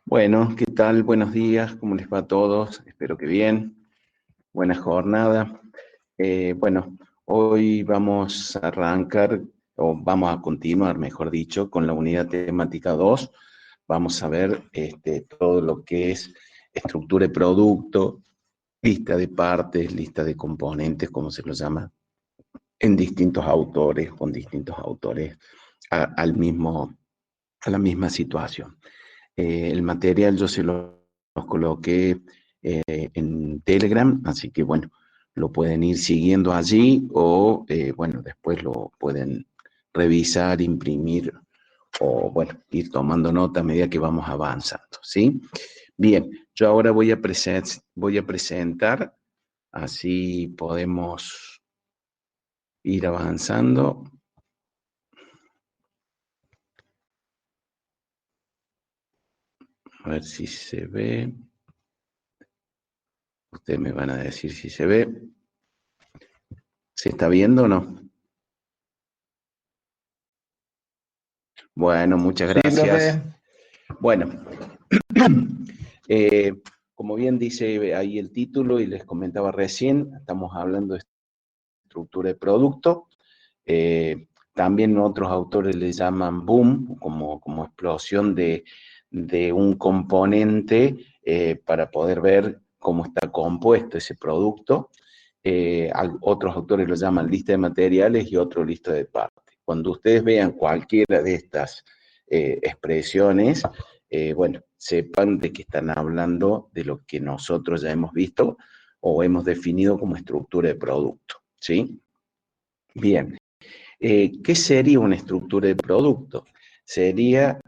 Bueno, ¿qué tal? Buenos días, ¿cómo les va a todos? Espero que bien. Buena jornada. Bueno, hoy vamos a arrancar, o vamos a continuar, mejor dicho, con la unidad temática 2. Vamos a ver todo lo que es estructura de producto, lista de partes, lista de componentes, como se los llama, en distintos autores, con distintos autores, a la misma situación. El material yo se los coloqué en Telegram, así que bueno, lo pueden ir siguiendo allí o bueno, después lo pueden revisar, imprimir o bueno, ir tomando nota a medida que vamos avanzando, ¿sí? Bien, yo ahora voy a presentar, así podemos ir avanzando. A ver si se ve. Ustedes me van a decir si se ve. ¿Se está viendo o no? Bueno, muchas Sí, gracias. profe. Bueno, eh, como bien dice ahí el título y les comentaba recién, estamos hablando de estructura de producto. También otros autores le llaman boom, como explosión de un componente para poder ver cómo está compuesto ese producto. Otros autores lo llaman lista de materiales y otro lista de partes. Cuando ustedes vean cualquiera de estas expresiones, bueno, sepan de que están hablando de lo que nosotros ya hemos visto o hemos definido como estructura de producto, ¿sí? Bien, ¿qué sería una estructura de producto? Sería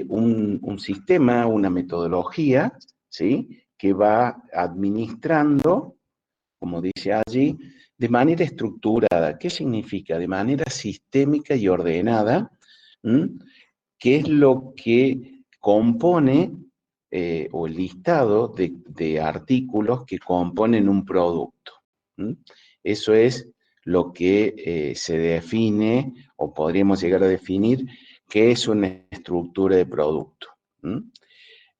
un sistema, una metodología, ¿sí? Que va administrando, como dice allí, de manera estructurada. ¿Qué significa? De manera sistémica y ordenada. ¿Mm? ¿Qué es lo que compone o el listado de artículos que componen un producto? ¿Mm? Eso es lo que se define, o podríamos llegar a definir, qué es una estructura de producto. ¿Mm?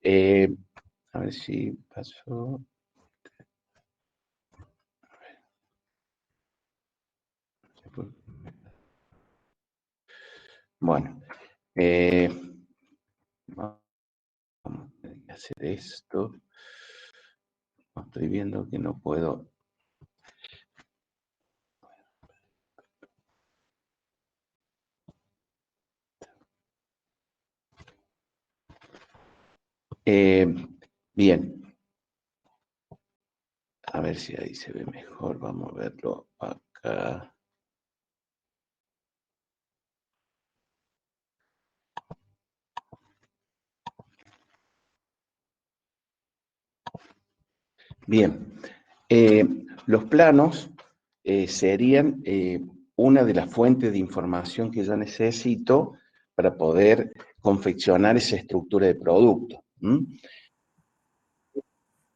Eh, a ver si pasó. Bueno, vamos a hacer esto. Estoy viendo que no puedo. Bien, a ver si ahí se ve mejor. Vamos a verlo acá. Bien, los planos serían una de las fuentes de información que yo necesito para poder confeccionar esa estructura de producto. ¿Mm?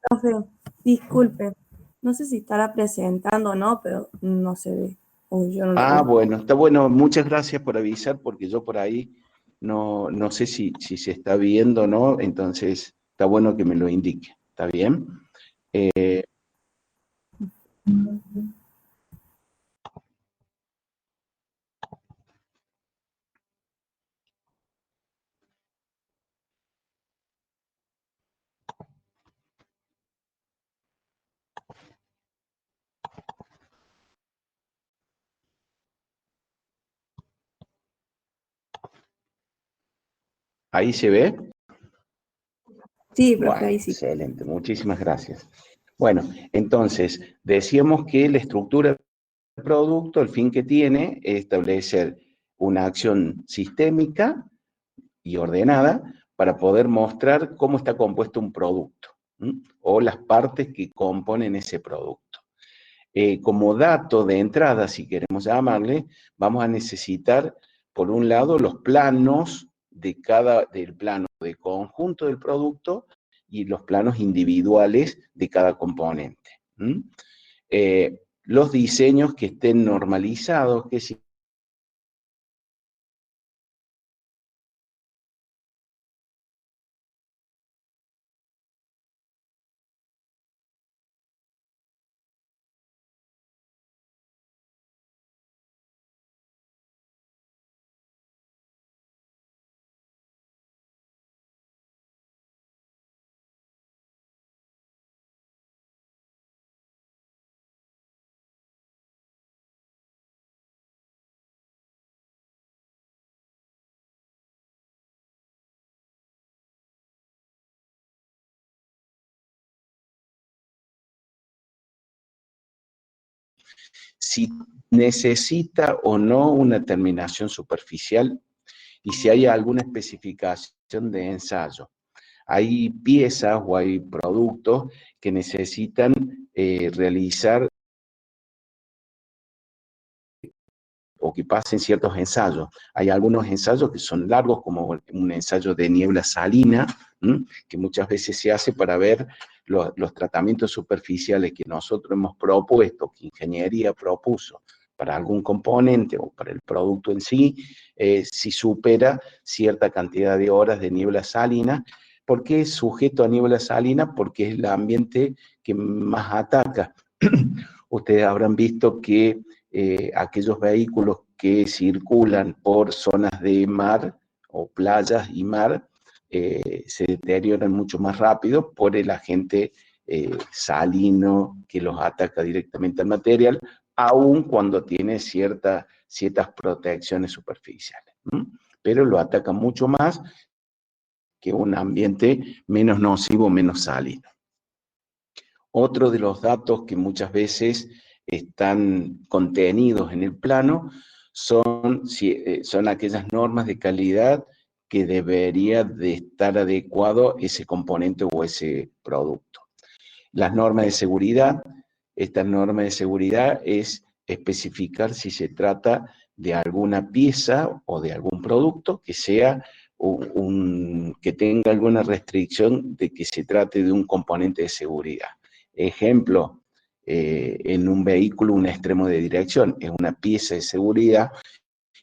Profe, disculpe, no sé si estará presentando o no, pero no se ve. Uy, yo no lo Ah, veo. bueno, está bueno. Muchas gracias por avisar porque yo por ahí no sé si se está viendo o no, entonces está bueno que me lo indique. ¿Está bien? ¿Ahí se ve? Sí, profe, Bueno, ahí sí. excelente. Muchísimas gracias. Bueno, entonces, decíamos que la estructura del producto, el fin que tiene, es establecer una acción sistémica y ordenada para poder mostrar cómo está compuesto un producto, ¿m? O las partes que componen ese producto. Como dato de entrada, si queremos llamarle, vamos a necesitar, por un lado, los planos del plano de conjunto del producto y los planos individuales de cada componente. ¿Mm? Los diseños que estén normalizados, que si necesita o no una terminación superficial y si hay alguna especificación de ensayo. Hay piezas o hay productos que necesitan realizar o que pasen ciertos ensayos. Hay algunos ensayos que son largos, como un ensayo de niebla salina, que muchas veces se hace para ver los tratamientos superficiales que nosotros hemos propuesto, que ingeniería propuso para algún componente o para el producto en sí, si supera cierta cantidad de horas de niebla salina. ¿Por qué es sujeto a niebla salina? Porque es el ambiente que más ataca. Ustedes habrán visto que aquellos vehículos que circulan por zonas de mar o playas y mar se deterioran mucho más rápido por el agente salino que los ataca directamente al material, aun cuando tiene ciertas protecciones superficiales. Pero lo ataca mucho más que un ambiente menos nocivo, menos salino. Otro de los datos que muchas veces están contenidos en el plano son aquellas normas de calidad que debería de estar adecuado ese componente o ese producto. Las normas de seguridad, esta norma de seguridad es especificar si se trata de alguna pieza o de algún producto que sea que tenga alguna restricción de que se trate de un componente de seguridad. Ejemplo, en un vehículo un extremo de dirección es una pieza de seguridad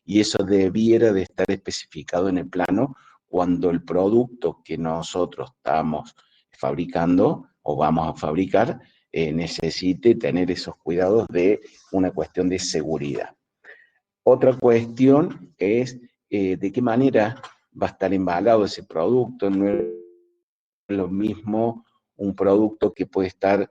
y eso debiera de estar especificado en el plano cuando el producto que nosotros estamos fabricando o vamos a fabricar necesite tener esos cuidados de una cuestión de seguridad. Otra cuestión es de qué manera va a estar embalado ese producto. No es lo mismo un producto que puede estar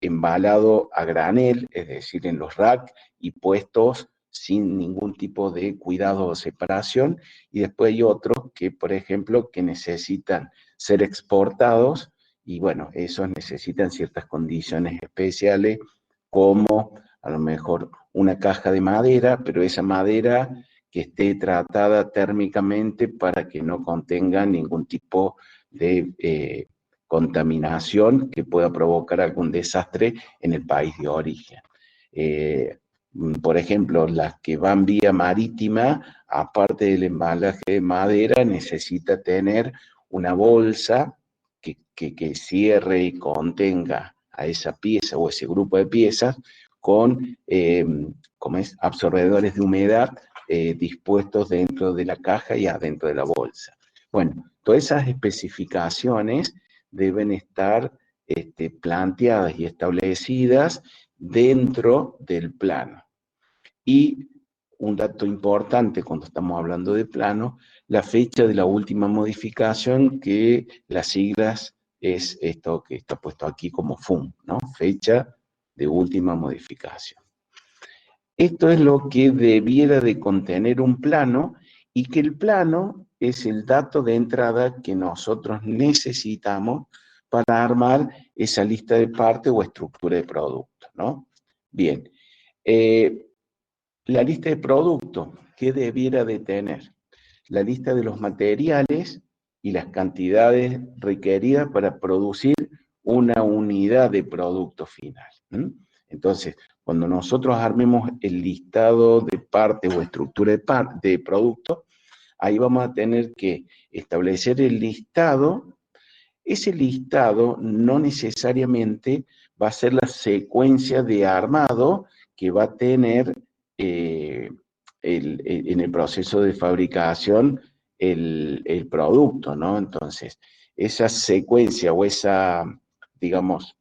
embalado a granel, es decir, en los racks y puestos sin ningún tipo de cuidado o separación, y después hay otros que, por ejemplo, que necesitan ser exportados, y bueno, esos necesitan ciertas condiciones especiales, como a lo mejor una caja de madera, pero esa madera que esté tratada térmicamente para que no contenga ningún tipo de contaminación que pueda provocar algún desastre en el país de origen. Por ejemplo, las que van vía marítima, aparte del embalaje de madera, necesita tener una bolsa que cierre y contenga a esa pieza o ese grupo de piezas con absorbedores de humedad dispuestos dentro de la caja y adentro de la bolsa. Bueno, todas esas especificaciones deben estar planteadas y establecidas dentro del plano. Y un dato importante cuando estamos hablando de plano, la fecha de la última modificación, que las siglas es esto que está puesto aquí como FUM, ¿no? Fecha de última modificación. Esto es lo que debiera de contener un plano, y que el plano es el dato de entrada que nosotros necesitamos para armar esa lista de partes o estructura de producto, ¿no? Bien, la lista de producto, ¿qué debiera de tener? La lista de los materiales y las cantidades requeridas para producir una unidad de producto final. Entonces, cuando nosotros armemos el listado de parte o estructura de producto, ahí vamos a tener que establecer el listado. Ese listado no necesariamente va a ser la secuencia de armado que va a tener en el proceso de fabricación el producto, ¿no? Entonces, esa secuencia o digamos,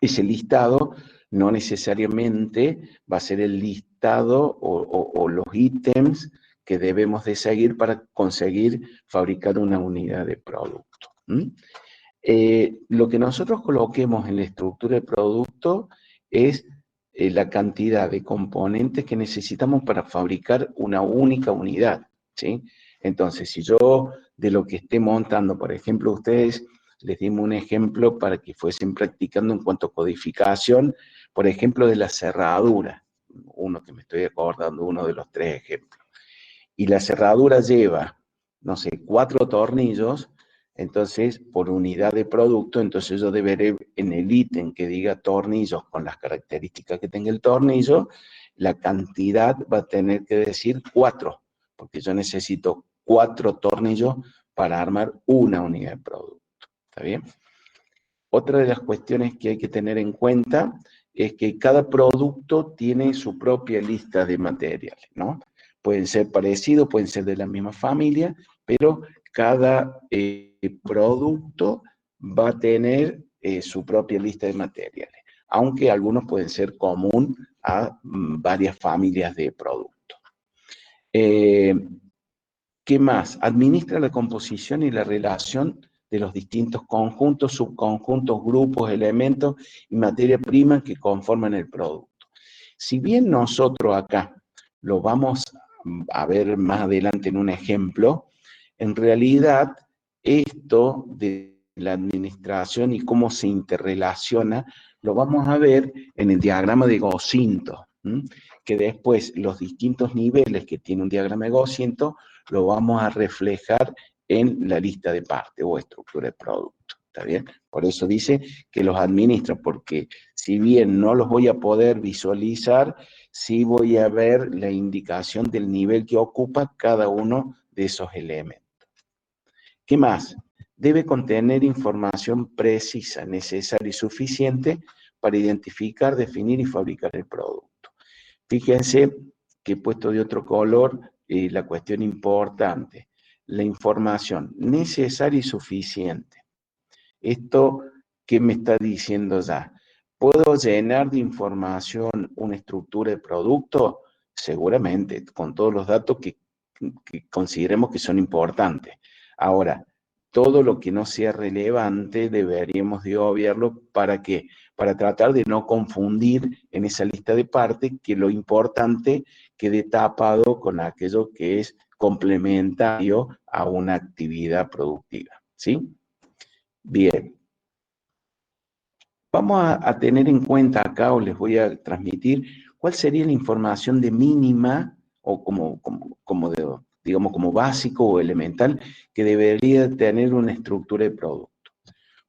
ese listado no necesariamente va a ser el listado o los ítems que debemos de seguir para conseguir fabricar una unidad de producto. Lo que nosotros coloquemos en la estructura de producto es la cantidad de componentes que necesitamos para fabricar una única unidad, ¿sí? Entonces, si yo de lo que esté montando, por ejemplo, ustedes les dimos un ejemplo para que fuesen practicando en cuanto a codificación, Por ejemplo, de la cerradura, uno que me estoy acordando, uno de los 3 ejemplos. Y la cerradura lleva, no sé, 4 tornillos, entonces, por unidad de producto, entonces yo deberé, en el ítem que diga tornillos con las características que tenga el tornillo, la cantidad va a tener que decir 4, porque yo necesito 4 tornillos para armar una unidad de producto. ¿Está bien? Otra de las cuestiones que hay que tener en cuenta es que cada producto tiene su propia lista de materiales, ¿no? Pueden ser parecidos, pueden ser de la misma familia, pero cada producto va a tener su propia lista de materiales, aunque algunos pueden ser común a varias familias de productos. ¿Qué más? Administra la composición y la relación de los distintos conjuntos, subconjuntos, grupos, elementos y materia prima que conforman el producto. Si bien nosotros acá lo vamos a ver más adelante en un ejemplo, en realidad esto de la administración y cómo se interrelaciona, lo vamos a ver en el diagrama de Gauss-Cinto, que después los distintos niveles que tiene un diagrama de Gauss-Cinto lo vamos a reflejar en la lista de partes o estructura de producto. ¿Está bien? Por eso dice que los administra, porque si bien no los voy a poder visualizar, sí voy a ver la indicación del nivel que ocupa cada uno de esos elementos. ¿Qué más? Debe contener información precisa, necesaria y suficiente para identificar, definir y fabricar el producto. Fíjense que he puesto de otro color la cuestión importante, la información necesaria y suficiente. ¿Esto qué me está diciendo ya? ¿Puedo llenar de información una estructura de producto? Seguramente, con todos los datos que consideremos que son importantes. Ahora, todo lo que no sea relevante deberíamos de obviarlo para que para tratar de no confundir en esa lista de partes que lo importante quede tapado con aquello que es complementario a una actividad productiva, ¿sí? Bien. Vamos a tener en cuenta acá, o les voy a transmitir, cuál sería la información de mínima, o digamos, como básico o elemental, que debería tener una estructura de producto.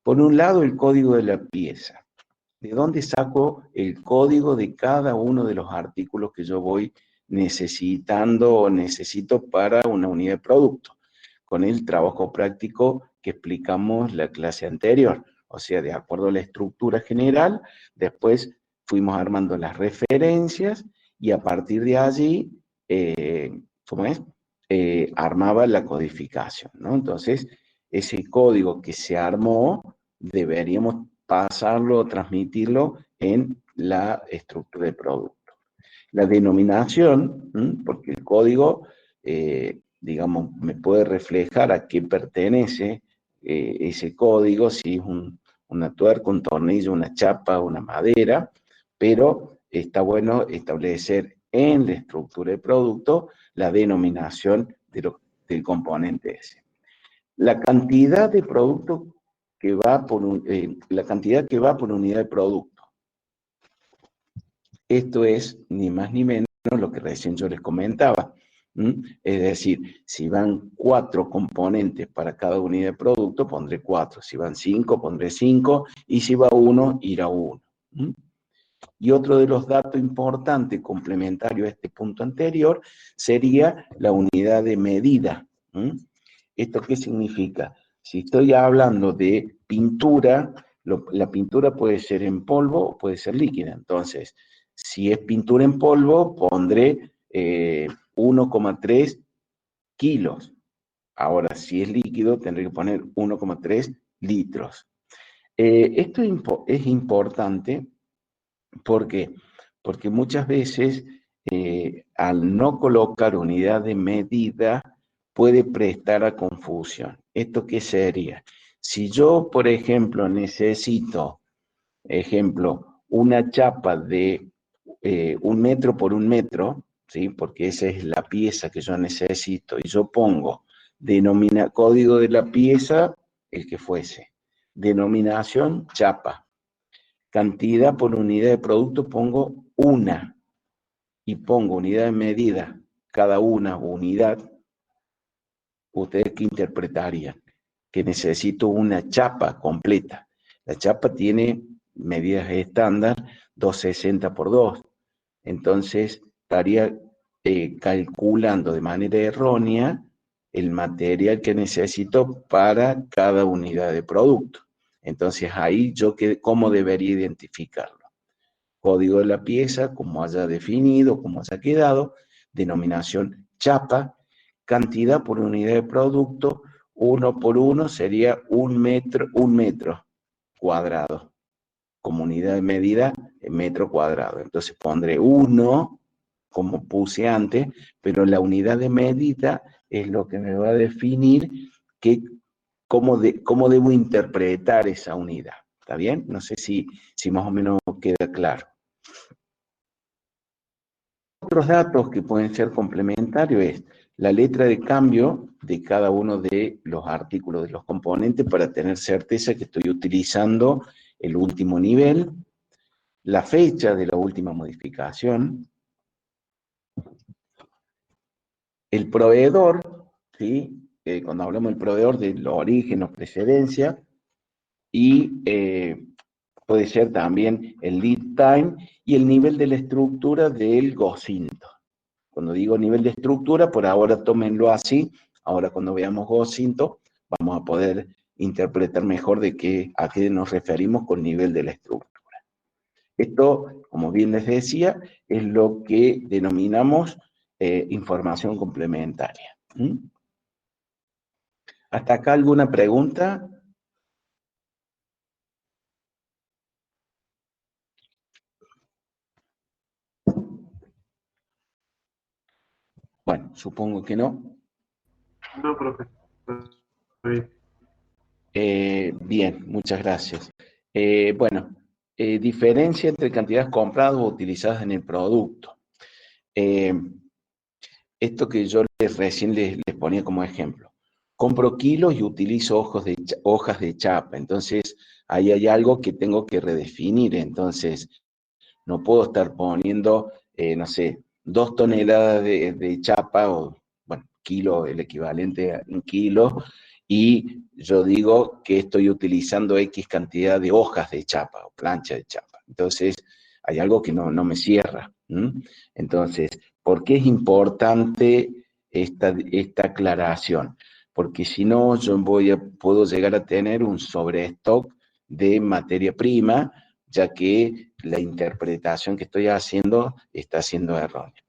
Por un lado, el código de la pieza. ¿De dónde saco el código de cada uno de los artículos que yo voy necesitando o necesito para una unidad de producto? Con el trabajo práctico que explicamos la clase anterior. O sea, de acuerdo a la estructura general, después fuimos armando las referencias y a partir de allí, armaba la codificación, ¿no? Entonces, ese código que se armó, deberíamos pasarlo o transmitirlo en la estructura de producto. La denominación, porque el código, digamos, me puede reflejar a qué pertenece ese código, si es una tuerca, un tornillo, una chapa, una madera, pero está bueno establecer en la estructura de producto la denominación del componente ese. La cantidad de producto que va por la cantidad que va por unidad de producto. Esto es ni más ni menos lo que recién yo les comentaba. Es decir, si van 4 componentes para cada unidad de producto, pondré 4. Si van 5, pondré 5. Y si va 1, irá 1. Y otro de los datos importantes, complementario a este punto anterior, sería la unidad de medida. ¿Esto qué significa? Si estoy hablando de pintura, la pintura puede ser en polvo o puede ser líquida. Entonces, si es pintura en polvo, pondré 1,3 kilos. Ahora, si es líquido, tendré que poner 1,3 litros. Esto es importante. ¿Por qué? Porque muchas veces, al no colocar unidad de medida, puede prestar a confusión. ¿Esto qué sería? Si yo, por ejemplo, necesito, una chapa de 1 metro por 1 metro, ¿sí? Porque esa es la pieza que yo necesito, y yo pongo código de la pieza, el que fuese, denominación chapa. Cantidad por unidad de producto pongo una. Y pongo unidad de medida, cada una unidad. ¿Ustedes qué interpretarían? Que necesito una chapa completa. La chapa tiene medidas estándar 260 por 2. Entonces, estaría calculando de manera errónea el material que necesito para cada unidad de producto. Entonces, ahí yo, ¿cómo debería identificarlo? Código de la pieza, como haya definido, como haya quedado, denominación chapa, cantidad por unidad de producto, 1 por 1 sería un metro cuadrado, como unidad de medida en metro cuadrado. Entonces pondré 1, como puse antes, pero la unidad de medida es lo que me va a definir cómo debo interpretar esa unidad. ¿Está bien? No sé si más o menos queda claro. Otros datos que pueden ser complementarios es la letra de cambio de cada uno de los artículos de los componentes para tener certeza que estoy utilizando el último nivel, la fecha de la última modificación, el proveedor, ¿sí? Cuando hablamos del proveedor, del origen o precedencia, y puede ser también el lead time y el nivel de la estructura del GOSINTO. Cuando digo nivel de estructura, por ahora tómenlo así. Ahora cuando veamos GOSINTO, vamos a poder interpretar mejor a qué nos referimos con nivel de la estructura. Esto, como bien les decía, es lo que denominamos información complementaria. ¿Hasta acá alguna pregunta? Bueno, supongo que no. No, profe. Bien, muchas gracias. Bueno, diferencia entre cantidades compradas o utilizadas en el producto. Esto que yo recién les ponía como ejemplo. Compro kilos y utilizo hojas de chapa. Entonces, ahí hay algo que tengo que redefinir. Entonces, no puedo estar poniendo, no sé, 2 toneladas de chapa o, bueno, kilo, el equivalente en kilo, y yo digo que estoy utilizando X cantidad de hojas de chapa o plancha de chapa. Entonces, hay algo que no me cierra. Entonces, ¿por qué es importante esta aclaración? Porque si no, yo puedo llegar a tener un sobrestock de materia prima, ya que la interpretación que estoy haciendo está siendo errónea.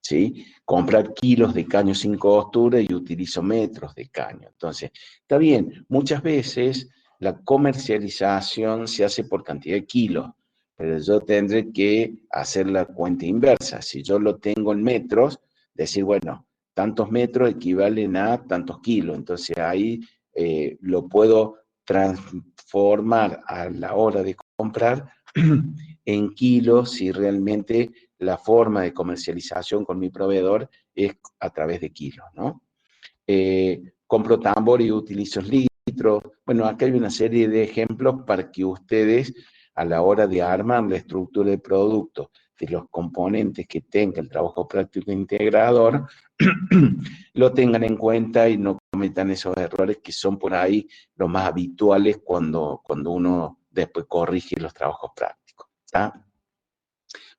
¿Sí? Comprar kilos de caño sin costura y utilizo metros de caño. Entonces, está bien, muchas veces la comercialización se hace por cantidad de kilos, pero yo tendré que hacer la cuenta inversa. Si yo lo tengo en metros, decir, bueno, tantos metros equivalen a tantos kilos. Entonces ahí lo puedo transformar a la hora de comprar en kilos si realmente la forma de comercialización con mi proveedor es a través de kilos, ¿no? Compro tambor y utilizo litros. Bueno, acá hay una serie de ejemplos para que ustedes, a la hora de armar la estructura del producto, de los componentes que tenga el trabajo práctico integrador, lo tengan en cuenta y no cometan esos errores que son por ahí los más habituales cuando uno después corrige los trabajos prácticos. ¿Está?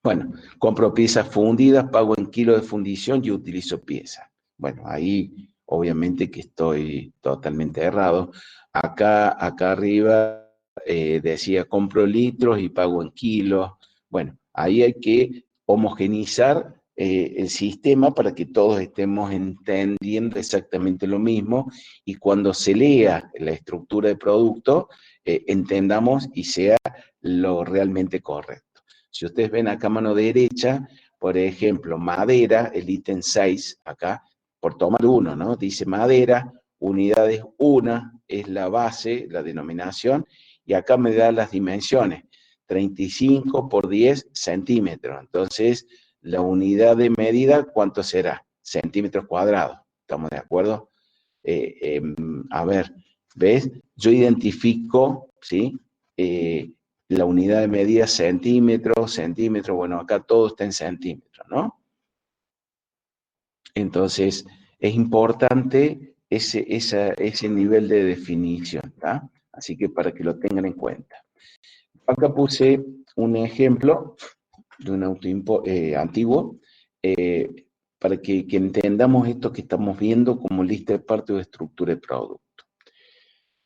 Bueno, compro piezas fundidas, pago en kilos de fundición y utilizo piezas. Bueno, ahí obviamente que estoy totalmente errado. Acá arriba decía compro litros y pago en kilos. Bueno, ahí hay que homogeneizar el sistema para que todos estemos entendiendo exactamente lo mismo y cuando se lea la estructura de producto, entendamos y sea lo realmente correcto. Si ustedes ven acá a mano derecha, por ejemplo, madera, el ítem 6, acá, por tomar uno, ¿no? Dice madera, unidades 1, es la base, la denominación, y acá me da las dimensiones, 35 por 10 centímetros. Entonces, la unidad de medida, ¿cuánto será? Centímetros cuadrados, ¿estamos de acuerdo? A ver, ¿ves? Yo identifico, ¿sí? la unidad de medida centímetros, bueno, acá todo está en centímetros, ¿no? Entonces, es importante ese nivel de definición, ¿tá? Así que para que lo tengan en cuenta. Acá puse un ejemplo de un auto antiguo, para que entendamos esto que estamos viendo como lista de partes o estructura de producto.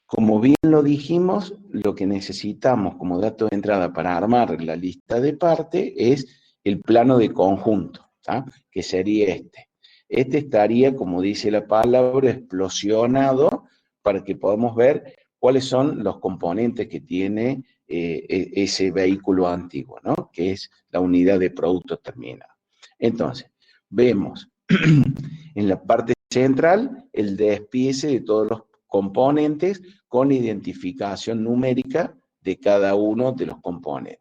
Como bien lo dijimos, lo que necesitamos como dato de entrada para armar la lista de partes es el plano de conjunto, ¿tá? Que sería este. Este estaría, como dice la palabra, explosionado para que podamos ver cuáles son los componentes que tiene ese vehículo antiguo, ¿no? Que es la unidad de producto terminado. Entonces, vemos en la parte central el despiece de todos los componentes con identificación numérica de cada uno de los componentes.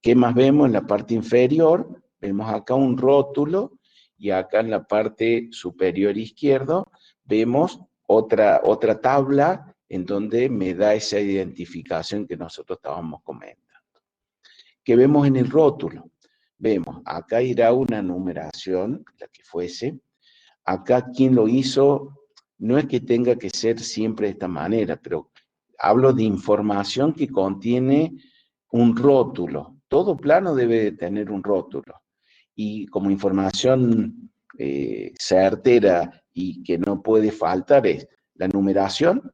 ¿Qué más vemos en la parte inferior? Vemos acá un rótulo y acá en la parte superior izquierdo vemos otra tabla en donde me da esa identificación que nosotros estábamos comentando. ¿Qué vemos en el rótulo? Vemos, acá irá una numeración, la que fuese. Acá quien lo hizo, no es que tenga que ser siempre de esta manera, pero hablo de información que contiene un rótulo. Todo plano debe de tener un rótulo. Y como información certera y que no puede faltar es la numeración,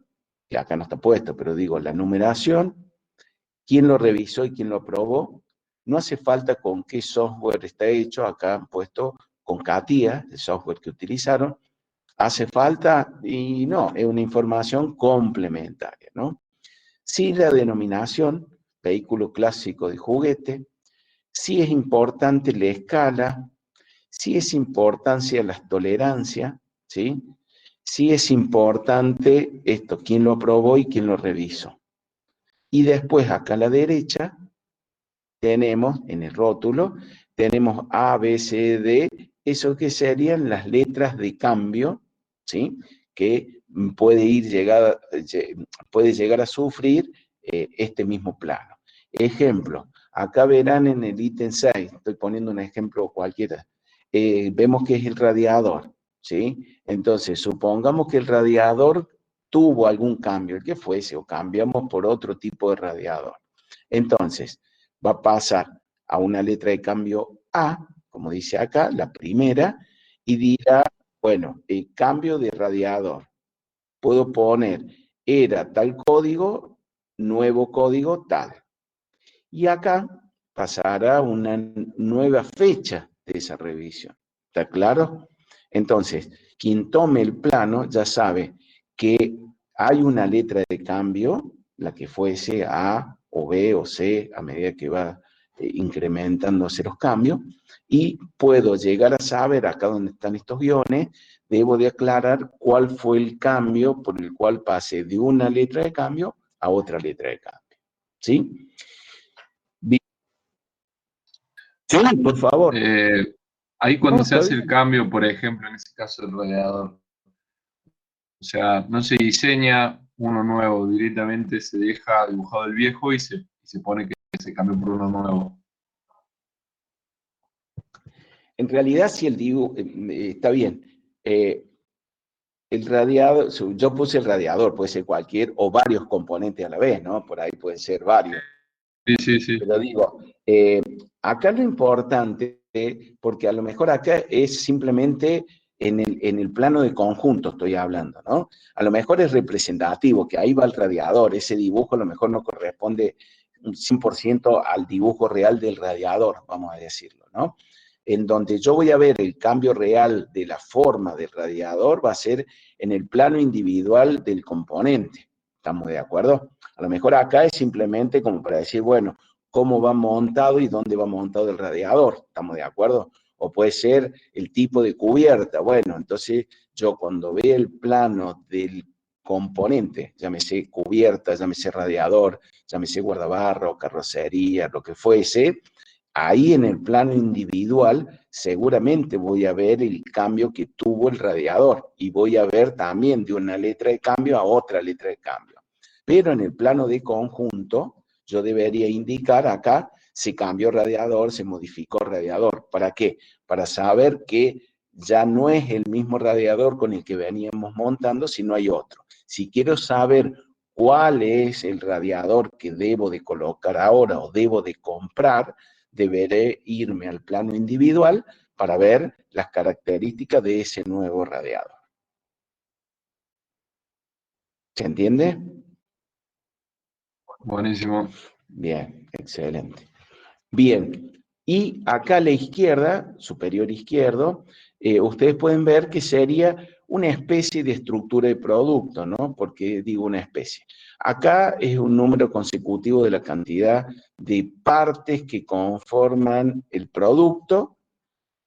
que acá no está puesto, pero digo la numeración, quién lo revisó y quién lo aprobó. No hace falta con qué software está hecho, acá han puesto con CATIA, el software que utilizaron. ¿Hace falta? Y no, es una información complementaria, ¿no? Sí, la denominación, vehículo clásico de juguete, sí es importante la escala, sí es importante las tolerancias, ¿sí? Sí es importante esto, quién lo aprobó y quién lo revisó. Y después acá a la derecha tenemos, en el rótulo, tenemos A, B, C, D, eso que serían las letras de cambio, ¿sí? Que puede llegar a sufrir este mismo plano. Ejemplo, acá verán en el ítem 6, estoy poniendo un ejemplo cualquiera, vemos que es el radiador, ¿sí? Entonces, supongamos que el radiador tuvo algún cambio, el que fuese, o cambiamos por otro tipo de radiador. Entonces, va a pasar a una letra de cambio A, como dice acá, la primera, y dirá, bueno, el cambio de radiador. Puedo poner, era tal código, nuevo código tal. Y acá pasará una nueva fecha de esa revisión. ¿Está claro? Entonces, quien tome el plano ya sabe que hay una letra de cambio, la que fuese A o B o C, a medida que va incrementándose los cambios, y puedo llegar a saber, acá donde están estos guiones, debo de aclarar cuál fue el cambio por el cual pasé de una letra de cambio a otra letra de cambio. ¿Sí? Sí, por favor. Ahí cuando No, se está hace el bien. cambio, por ejemplo, en este caso del radiador, o sea, no se diseña uno nuevo, directamente se deja dibujado el viejo y se pone que se cambió por uno nuevo. En realidad, si el dibujo está bien. El radiador, yo puse el radiador, puede ser cualquier o varios componentes a la vez, ¿no? Por ahí pueden ser varios. Sí, sí, sí. Pero digo, acá lo importante, porque a lo mejor acá es simplemente en el plano de conjunto estoy hablando, ¿no? A lo mejor es representativo, que ahí va el radiador, ese dibujo a lo mejor no corresponde un 100% al dibujo real del radiador, vamos a decirlo, ¿no? En donde yo voy a ver el cambio real de la forma del radiador va a ser en el plano individual del componente. ¿Estamos de acuerdo? A lo mejor acá es simplemente como para decir, bueno, cómo va montado y dónde va montado el radiador. ¿Estamos de acuerdo? O puede ser el tipo de cubierta. Bueno, entonces yo cuando vea el plano del componente, llámese cubierta, llámese radiador, llámese guardabarro, carrocería, lo que fuese, ahí en el plano individual seguramente voy a ver el cambio que tuvo el radiador y voy a ver también de una letra de cambio a otra letra de cambio. Pero en el plano de conjunto yo debería indicar acá, se cambió radiador, se modificó radiador. ¿Para qué? Para saber que ya no es el mismo radiador con el que veníamos montando, sino hay otro. Si quiero saber cuál es el radiador que debo de colocar ahora o debo de comprar, deberé irme al plano individual para ver las características de ese nuevo radiador. ¿Se entiende? Buenísimo. Bien, excelente. Bien, y acá a la izquierda, superior izquierdo, ustedes pueden ver que sería una especie de estructura de producto, ¿no? Porque digo una especie. Acá es un número consecutivo de la cantidad de partes que conforman el producto.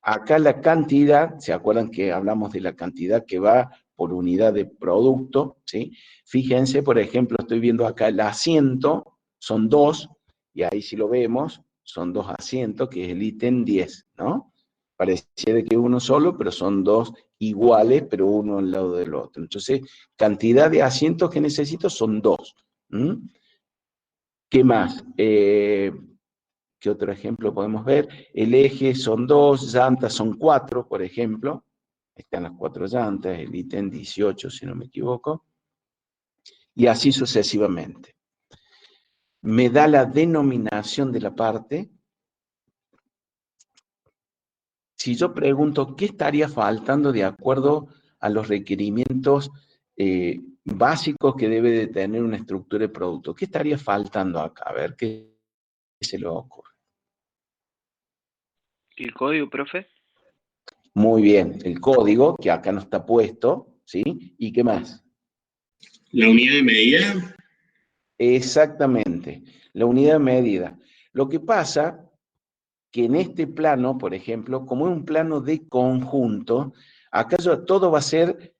Acá la cantidad, ¿se acuerdan que hablamos de la cantidad que va por unidad de producto? ¿Sí? Fíjense, por ejemplo, estoy viendo acá el asiento, son 2, y ahí si lo vemos, son 2 asientos, que es el ítem 10, ¿no? Pareciera que es uno solo, pero son 2 iguales, pero uno al lado del otro. Entonces, cantidad de asientos que necesito son 2. ¿Qué más? ¿Qué otro ejemplo podemos ver? El eje son 2, llantas son 4, por ejemplo. Están las 4 llantas, el ítem 18, si no me equivoco. Y así sucesivamente. Me da la denominación de la parte. Si yo pregunto qué estaría faltando de acuerdo a los requerimientos básicos que debe de tener una estructura de producto, ¿qué estaría faltando acá? A ver qué se le ocurre. ¿El código, profe? Muy bien, el código, que acá no está puesto, ¿sí? ¿Y qué más? La unidad de medida. Exactamente, la unidad de medida. Lo que pasa que en este plano, por ejemplo, como es un plano de conjunto, acá todo va a ser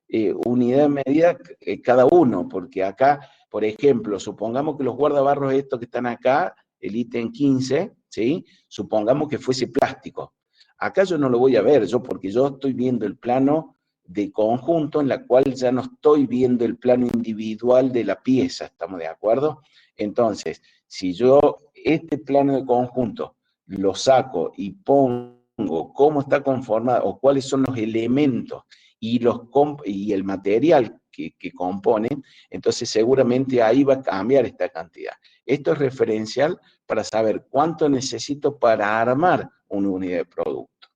unidad de medida cada uno, porque acá, por ejemplo, supongamos que los guardabarros estos que están acá, el ítem 15, ¿sí? Supongamos que fuese plástico. Acá yo no lo voy a ver, porque yo estoy viendo el plano de conjunto en la cual ya no estoy viendo el plano individual de la pieza, ¿estamos de acuerdo? Entonces, si yo este plano de conjunto lo saco y pongo cómo está conformado o cuáles son los elementos y el material que componen, entonces seguramente ahí va a cambiar esta cantidad. Esto es referencial para saber cuánto necesito para armar una unidad de producto.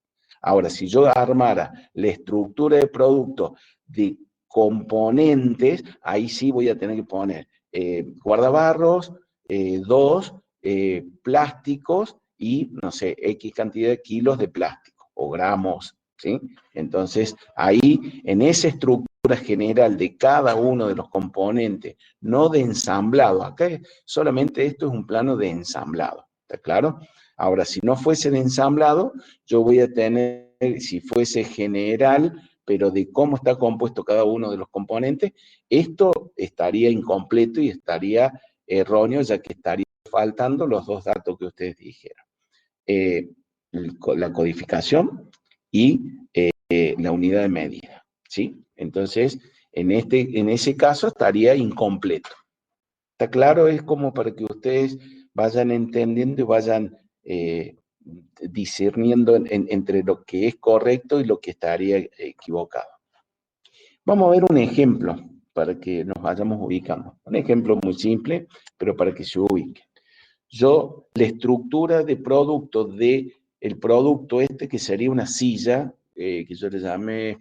Ahora, si yo armara la estructura de producto de componentes, ahí sí voy a tener que poner guardabarros, 2 plásticos y, no sé, X cantidad de kilos de plástico o gramos, ¿sí? Entonces, ahí, en esa estructura general de cada uno de los componentes, no de ensamblado, acá solamente esto es un plano de ensamblado, ¿está claro? Ahora, si no fuese de ensamblado, yo voy a tener, si fuese general, pero de cómo está compuesto cada uno de los componentes, esto estaría incompleto y estaría erróneo, ya que estaría faltando los 2 datos que ustedes dijeron. La codificación y la unidad de medida, ¿sí? Entonces, en ese caso estaría incompleto. ¿Está claro? Es como para que ustedes vayan entendiendo y vayan discerniendo entre lo que es correcto y lo que estaría equivocado. Vamos a ver un ejemplo para que nos vayamos ubicando. Un ejemplo muy simple, pero para que se ubiquen. Yo, la estructura de producto el producto que sería una silla, que yo le llame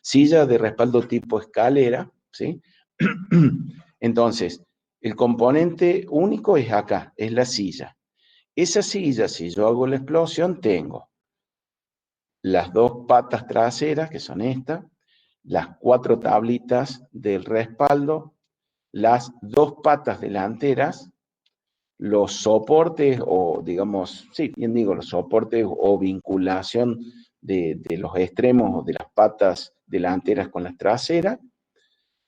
silla de respaldo tipo escalera, ¿sí? Entonces, el componente único es acá, es la silla. Esa silla, si yo hago la explosión, tengo las 2 patas traseras, que son estas, las 4 tablitas del respaldo, las 2 patas delanteras, los soportes o, digamos, sí, bien digo, los soportes o vinculación de los extremos de las patas delanteras con las traseras.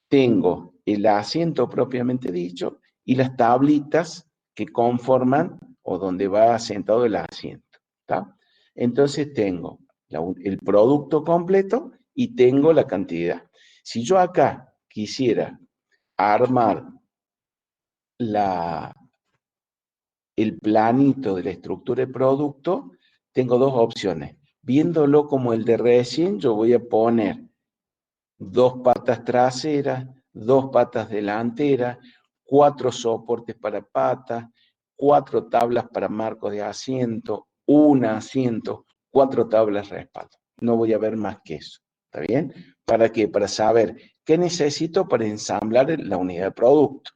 Tengo el asiento propiamente dicho y las tablitas que conforman o donde va sentado el asiento, ¿está? Entonces tengo el producto completo y tengo la cantidad. Si yo acá quisiera armar el planito de la estructura de producto, tengo dos opciones. Viéndolo como el de recién, yo voy a poner 2 patas traseras, 2 patas delanteras, 4 soportes para patas, 4 tablas para marcos de asiento, 1 asiento, 4 tablas de respaldo. No voy a ver más que eso. ¿Está bien? ¿Para qué? Para saber qué necesito para ensamblar la unidad de producto.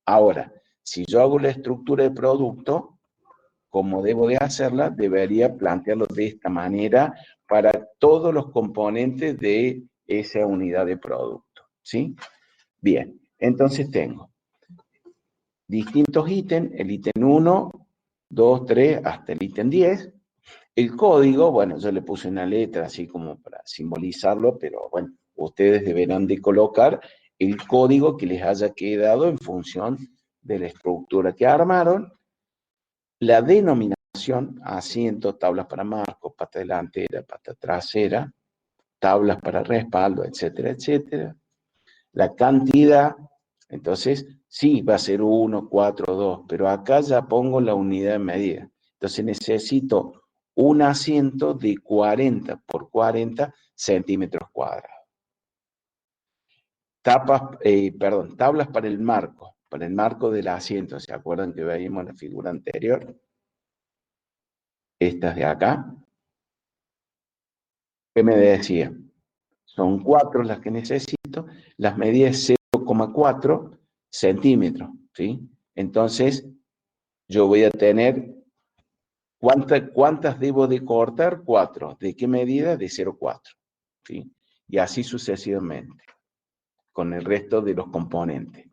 Ahora, si yo hago la estructura de producto, como debo de hacerla, debería plantearlo de esta manera para todos los componentes de esa unidad de producto, ¿sí? Bien, entonces tengo distintos ítems, el ítem 1, 2, 3, hasta el ítem 10. El código, bueno, yo le puse una letra así como para simbolizarlo, pero bueno, ustedes deberán de colocar el código que les haya quedado en función de la estructura que armaron. La denominación, asientos, tablas para marcos, pata delantera, pata trasera, tablas para respaldo, etcétera, etcétera. La cantidad, entonces, sí, va a ser 1, 4, 2, pero acá ya pongo la unidad de medida. Entonces necesito un asiento de 40 por 40 centímetros cuadrados. Tablas para el marco del asiento. ¿Se acuerdan que veíamos en la figura anterior? Estas de acá. ¿Qué me decía? Son 4 las que necesito. Las medidas es 0,4 centímetros, ¿sí? Entonces, yo voy a tener, ¿cuántas debo de cortar? 4. ¿De qué medida? De 0,4, ¿sí? Y así sucesivamente, con el resto de los componentes.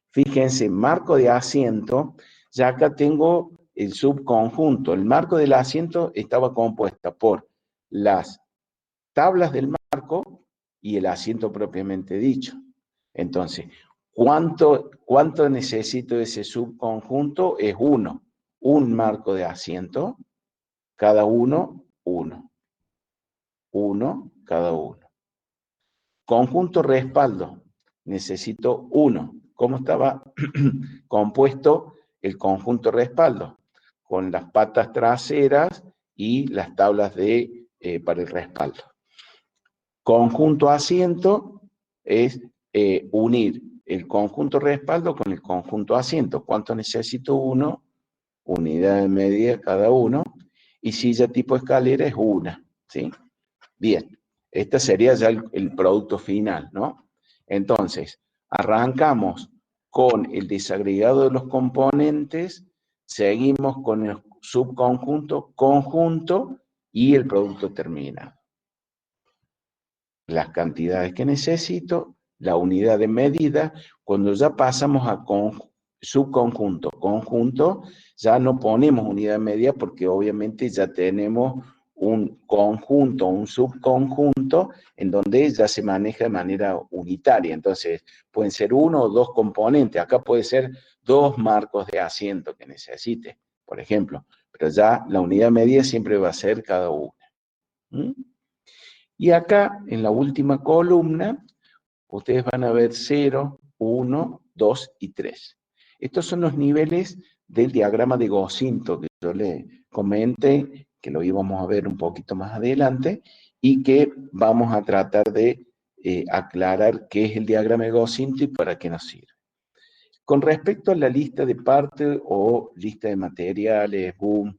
Fíjense, marco de asiento, ya acá tengo el subconjunto. El marco del asiento estaba compuesta por las tablas del marco y el asiento propiamente dicho. Entonces, ¿cuánto necesito de ese subconjunto? Es 1. Un marco de asiento, cada uno, 1. 1, cada uno. Conjunto respaldo, necesito 1. ¿Cómo estaba compuesto el conjunto respaldo? Con las patas traseras y las tablas para el respaldo. Conjunto asiento es unir el conjunto respaldo con el conjunto asiento. ¿Cuánto necesito? 1, unidad de medida cada uno, y silla tipo escalera es 1, ¿sí? Bien, este sería ya el producto final, ¿no? Entonces, arrancamos con el desagregado de los componentes, seguimos con el subconjunto, conjunto y el producto terminado. Las cantidades que necesito, la unidad de medida. Cuando ya pasamos a subconjunto, conjunto, ya no ponemos unidad de medida porque obviamente ya tenemos un conjunto, un subconjunto, en donde ya se maneja de manera unitaria. Entonces, pueden ser 1 o 2 componentes. Acá puede ser 2 marcos de asiento que necesite, por ejemplo. Pero ya la unidad de medida siempre va a ser cada una. ¿Mm? Y acá, en la última columna, ustedes van a ver 0, 1, 2 y 3. Estos son los niveles del diagrama de Gosinto que yo le comenté, que lo íbamos a ver un poquito más adelante, y que vamos a tratar de aclarar qué es el diagrama de Gosinto y para qué nos sirve. Con respecto a la lista de partes o lista de materiales, boom,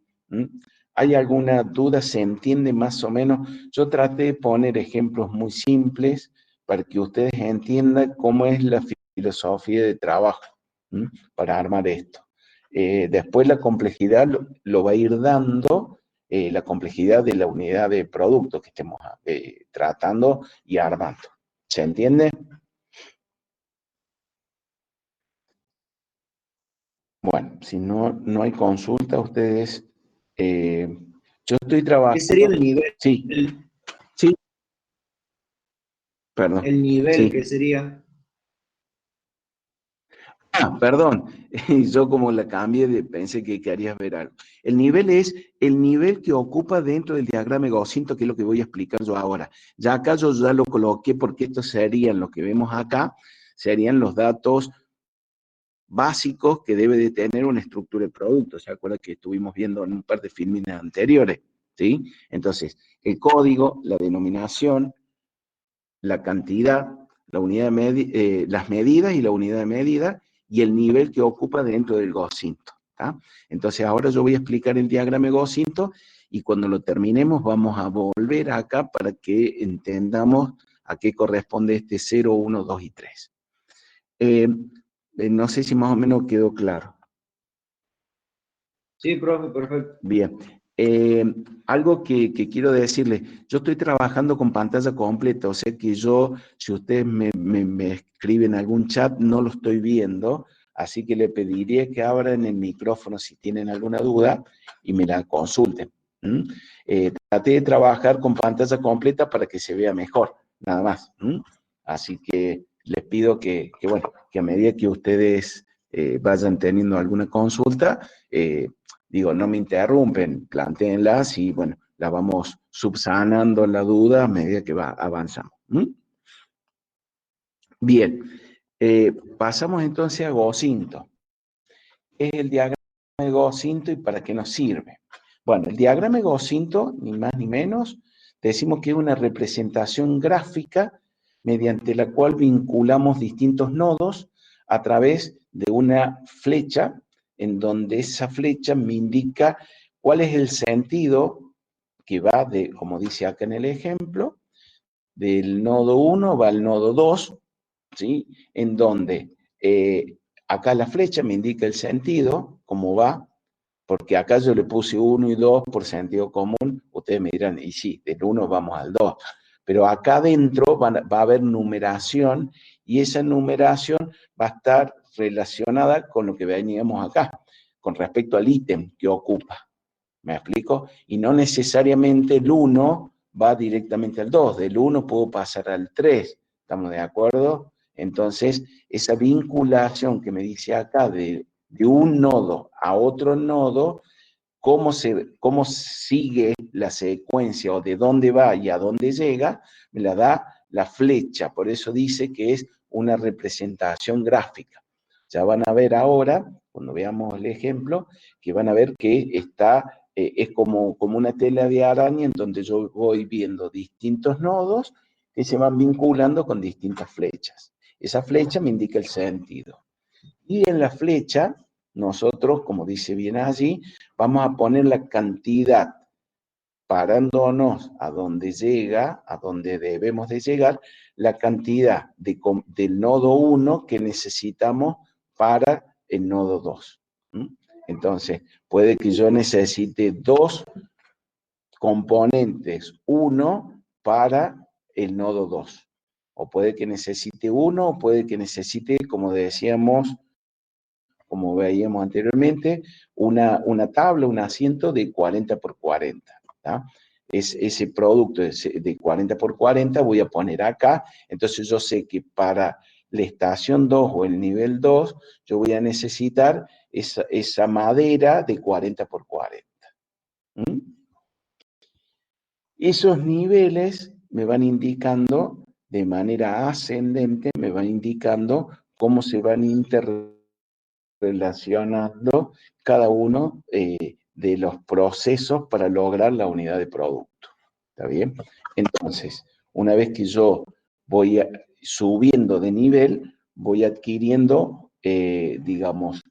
¿hay alguna duda? ¿Se entiende más o menos? Yo traté de poner ejemplos muy simples para que ustedes entiendan cómo es la filosofía de trabajo para armar esto. Después la complejidad lo va a ir dando la complejidad de la unidad de producto que estemos tratando y armando. ¿Se entiende? Bueno, si no hay consulta, ustedes... yo estoy trabajando... ¿Qué sería el nivel? Sí, sí. Perdón. El nivel sí. que sería... Perdón, yo como la cambié, pensé que querías ver algo. El nivel es el nivel que ocupa dentro del diagrama de Gosinto, que es lo que voy a explicar yo ahora. Ya acá yo ya lo coloqué porque estos serían, lo que vemos acá, serían los datos básicos que debe de tener una estructura de producto. ¿Se acuerdan que estuvimos viendo en un par de filmines anteriores? ¿Sí? Entonces, el código, la denominación, la cantidad, la unidad de las medidas y la unidad de medida, y el nivel que ocupa dentro del Gocinto. Entonces, ahora yo voy a explicar el diagrama de Gocinto, y cuando lo terminemos vamos a volver acá para que entendamos a qué corresponde este 0, 1, 2 y 3. No sé si más o menos quedó claro. Sí, profe, perfecto. Bien. Algo que quiero decirles, yo estoy trabajando con pantalla completa, o sea que yo, si ustedes me escriben algún chat, no lo estoy viendo, así que le pediría que abran el micrófono si tienen alguna duda y me la consulten. Traté de trabajar con pantalla completa para que se vea mejor, nada más. Así que les pido que a medida que ustedes vayan teniendo alguna consulta, digo, no me interrumpen, plantéenlas y bueno, la vamos subsanando la duda a medida que avanzamos. Bien, pasamos entonces a Gocinto. ¿Qué es el diagrama de Gocinto y para qué nos sirve? Bueno, el diagrama de Gocinto, ni más ni menos, decimos que es una representación gráfica mediante la cual vinculamos distintos nodos a través de una flecha, en donde esa flecha me indica cuál es el sentido que va de, como dice acá en el ejemplo, del nodo 1 va al nodo 2, ¿sí? En donde acá la flecha me indica el sentido, cómo va, porque acá yo le puse 1 y 2 por sentido común. Ustedes me dirán, y sí, del 1 vamos al 2. Pero acá adentro va a haber numeración, y esa numeración va a estar relacionada con lo que veníamos acá, con respecto al ítem que ocupa. ¿Me explico? Y no necesariamente el 1 va directamente al 2. Del 1 puedo pasar al 3. ¿Estamos de acuerdo? Entonces, esa vinculación que me dice acá de un nodo a otro nodo, cómo sigue la secuencia o de dónde va y a dónde llega, me la da la flecha. Por eso dice que es una representación gráfica. Ya van a ver ahora, cuando veamos el ejemplo, que van a ver que es como una tela de araña en donde yo voy viendo distintos nodos que se van vinculando con distintas flechas. Esa flecha me indica el sentido. Y en la flecha, nosotros, como dice bien allí, vamos a poner la cantidad, parándonos a donde llega, a donde debemos de llegar, la cantidad del nodo 1 que necesitamos para el nodo 2. Entonces, puede que yo necesite 2 componentes, 1 para el nodo 2. O puede que necesite 1, o puede que necesite, como decíamos, como veíamos anteriormente, una tabla, un asiento de 40 por 40. Ese producto de 40 por 40 voy a poner acá. Entonces yo sé que para la estación 2 o el nivel 2, yo voy a necesitar esa madera de 40 por 40. Esos niveles me van indicando de manera ascendente, me van indicando cómo se van interrelacionando cada uno de los procesos para lograr la unidad de producto. ¿Está bien? Entonces, una vez que yo voy subiendo de nivel, voy adquiriendo, digamos,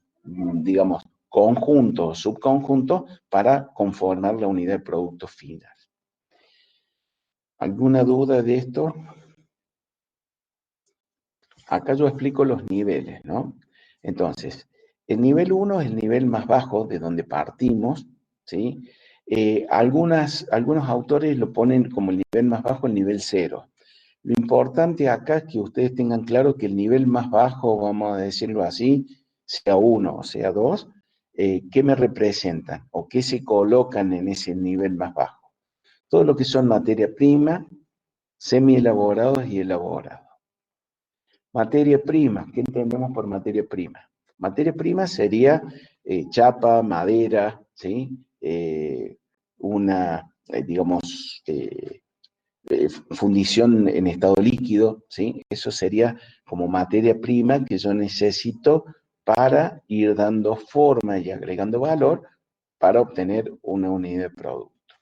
conjuntos, subconjuntos para conformar la unidad de producto final. ¿Alguna duda de esto? Acá yo explico los niveles, ¿no? Entonces, el nivel 1 es el nivel más bajo de donde partimos, ¿sí? Algunos autores lo ponen como el nivel más bajo, el nivel 0. Lo importante acá es que ustedes tengan claro que el nivel más bajo, vamos a decirlo así, sea 1 o sea 2, ¿qué me representan? ¿O qué se colocan en ese nivel más bajo? Todo lo que son materia prima, semi-elaborados y elaborados. Materia prima, ¿qué entendemos por materia prima? Materia prima sería chapa, madera, ¿sí? Fundición en estado líquido, ¿sí? Eso sería como materia prima que yo necesito para ir dando forma y agregando valor para obtener una unidad de producto.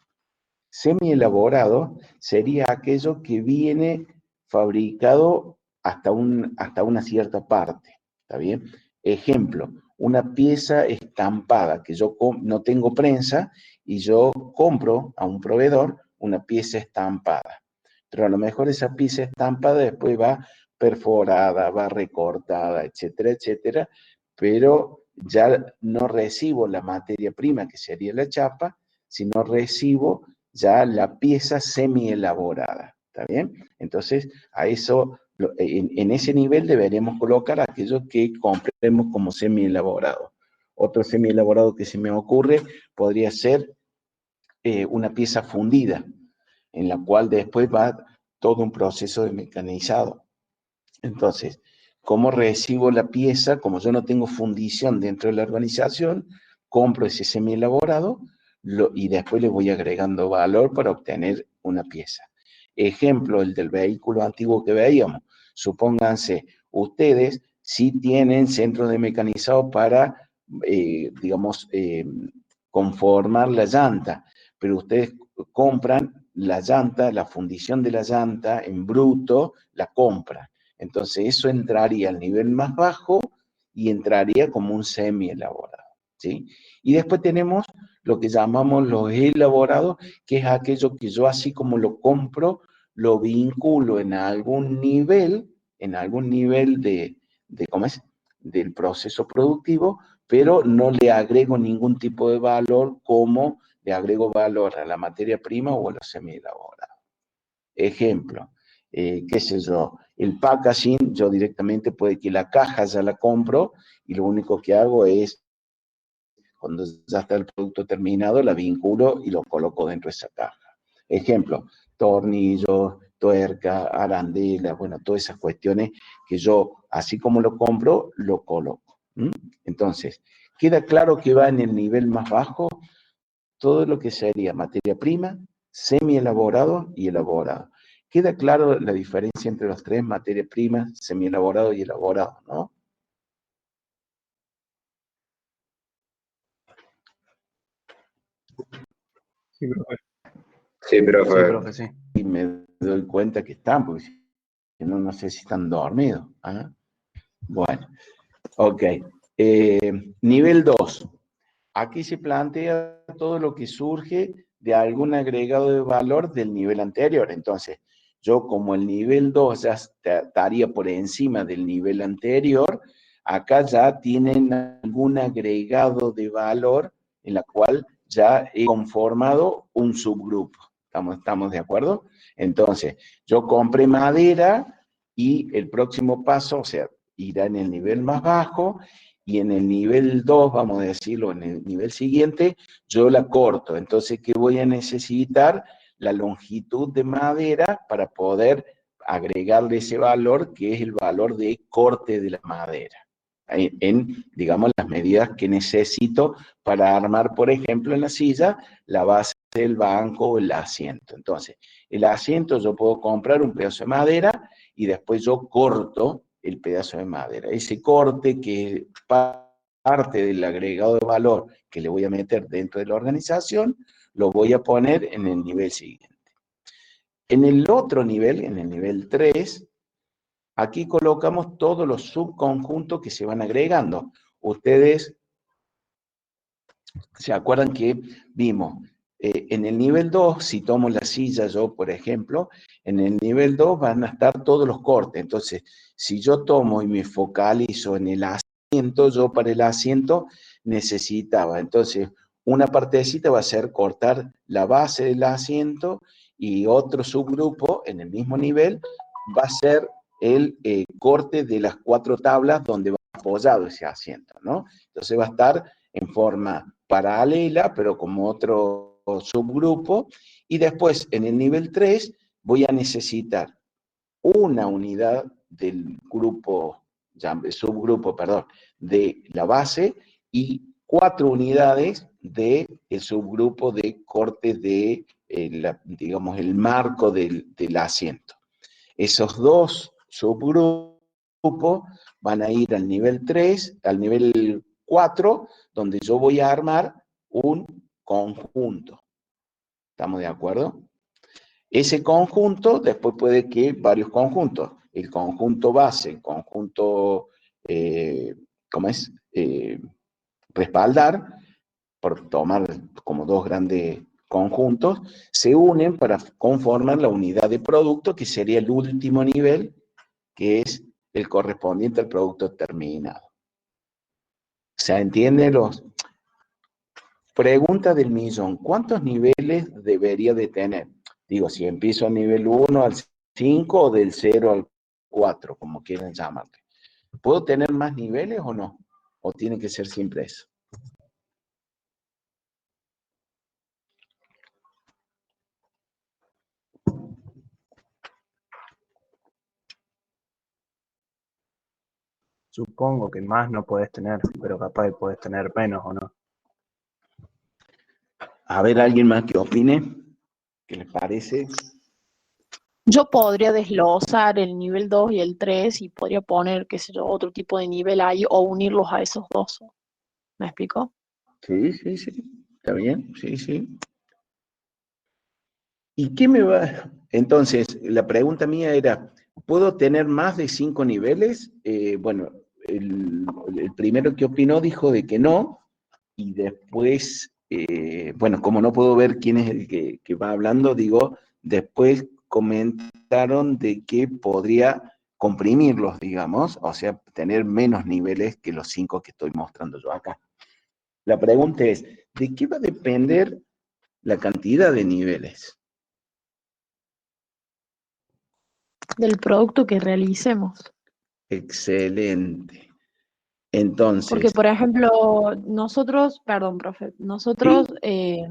Semi-elaborado sería aquello que viene fabricado hasta una cierta parte, ¿está bien? Ejemplo, una pieza estampada, que yo no tengo prensa y yo compro a un proveedor una pieza estampada. Pero a lo mejor esa pieza estampada después va perforada, va recortada, etcétera, etcétera, pero ya no recibo la materia prima, que sería la chapa, sino recibo ya la pieza semi-elaborada, ¿está bien? Entonces, a eso, en ese nivel deberíamos colocar aquello que compremos como semi-elaborado. Otro semi-elaborado que se me ocurre podría ser una pieza fundida, en la cual después va todo un proceso de mecanizado. Entonces, ¿cómo recibo la pieza? Como yo no tengo fundición dentro de la organización, compro ese semi-elaborado y después le voy agregando valor para obtener una pieza. Ejemplo, el del vehículo antiguo que veíamos. Supónganse, ustedes sí tienen centros de mecanizado para, digamos, conformar la llanta, pero ustedes compran la llanta, la fundición de la llanta en bruto, la compran. Entonces eso entraría al nivel más bajo y entraría como un semi-elaborado, ¿sí? Y después tenemos lo que llamamos los elaborados, que es aquello que yo así como lo compro, lo vinculo en algún nivel ¿cómo es? Del proceso productivo, pero no le agrego ningún tipo de valor como le agrego valor a la materia prima o a los semi-elaborados. Ejemplo, qué sé yo, el packaging, yo directamente puede que la caja ya la compro y lo único que hago es, cuando ya está el producto terminado, la vinculo y lo coloco dentro de esa caja. Ejemplo, tornillos, tuerca, arandela, bueno, todas esas cuestiones que yo, así como lo compro, lo coloco. Entonces, queda claro que va en el nivel más bajo todo lo que sería materia prima, semi-elaborado y elaborado. Queda claro la diferencia entre los tres: materia prima, semi-elaborado y elaborado, ¿no? Sí, profe. Sí, profe. Sí, profe, sí. Y me doy cuenta que están, porque si no, no sé si están dormidos. ¿Ah? Bueno, ok. Nivel 2. Aquí se plantea todo lo que surge de algún agregado de valor del nivel anterior. Entonces, yo como el nivel 2 ya estaría por encima del nivel anterior, acá ya tienen algún agregado de valor en la cual ya he conformado un subgrupo. ¿Estamos de acuerdo? Entonces, yo compré madera y el próximo paso, o sea, irá en el nivel más bajo, y en el nivel 2, vamos a decirlo, en el nivel siguiente, yo la corto. Entonces, ¿qué voy a necesitar? La longitud de madera para poder agregarle ese valor, que es el valor de corte de la madera. Digamos, las medidas que necesito para armar, por ejemplo, en la silla, la base del banco o el asiento. Entonces, el asiento yo puedo comprar un pedazo de madera y después yo corto el pedazo de madera. Ese corte, que es parte del agregado de valor que le voy a meter dentro de la organización, lo voy a poner en el nivel siguiente. En el otro nivel, en el nivel 3, aquí colocamos todos los subconjuntos que se van agregando. Ustedes se acuerdan que vimos en el nivel 2, si tomo la silla yo, por ejemplo, en el nivel 2 van a estar todos los cortes. Entonces, si yo tomo y me focalizo en el asiento, yo para el asiento necesitaba, entonces, una partecita va a ser cortar la base del asiento, y otro subgrupo en el mismo nivel va a ser el corte de las 4 tablas donde va apoyado ese asiento, ¿no? Entonces va a estar en forma paralela, pero como otro subgrupo, y después en el nivel 3 voy a necesitar una unidad del subgrupo, de la base, y 4 unidades del subgrupo de corte de, digamos, el marco del asiento. Esos dos subgrupos grupo van a ir al nivel 3, al nivel 4, donde yo voy a armar un conjunto. ¿Estamos de acuerdo? Ese conjunto, después puede que varios conjuntos. El conjunto base, el conjunto, ¿cómo es? Respaldar, por tomar como dos grandes conjuntos, se unen para conformar la unidad de producto, que sería el último nivel, que es el correspondiente al producto terminado. O sea, ¿entienden los? Pregunta del millón, ¿cuántos niveles debería de tener? Digo, si empiezo al nivel 1 al 5 o del 0 al 4, como quieran llamarle. ¿Puedo tener más niveles o no? ¿O tiene que ser siempre eso? Supongo que más no podés tener, pero capaz podés tener menos o no. A ver, ¿alguien más que opine? ¿Qué les parece? Yo podría desglosar el nivel 2 y el 3 y podría poner, qué sé yo, otro tipo de nivel ahí o unirlos a esos dos. ¿Me explico? Sí, sí, sí. ¿Está bien? Sí, sí. ¿Y qué me va? Entonces, la pregunta mía era, ¿puedo tener más de 5 niveles? Bueno, el primero que opinó dijo de que no, y después, bueno, como no puedo ver quién es el que va hablando, digo, después comentaron de que podría comprimirlos, digamos, o sea, tener menos niveles que los 5 que estoy mostrando yo acá. La pregunta es, ¿de qué va a depender la cantidad de niveles? Del producto que realicemos. Excelente. Porque, Entonces, por ejemplo, nosotros, perdón, profe, nosotros ¿sí?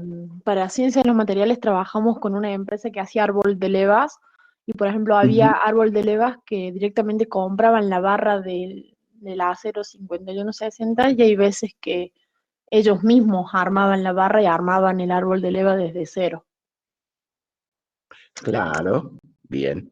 para Ciencia de los Materiales trabajamos con una empresa que hacía árbol de levas y, por ejemplo, Ujú. había árbol de levas que directamente compraban la barra del acero 5160 y hay veces que ellos mismos armaban la barra y armaban el árbol de leva desde cero. Claro, bien.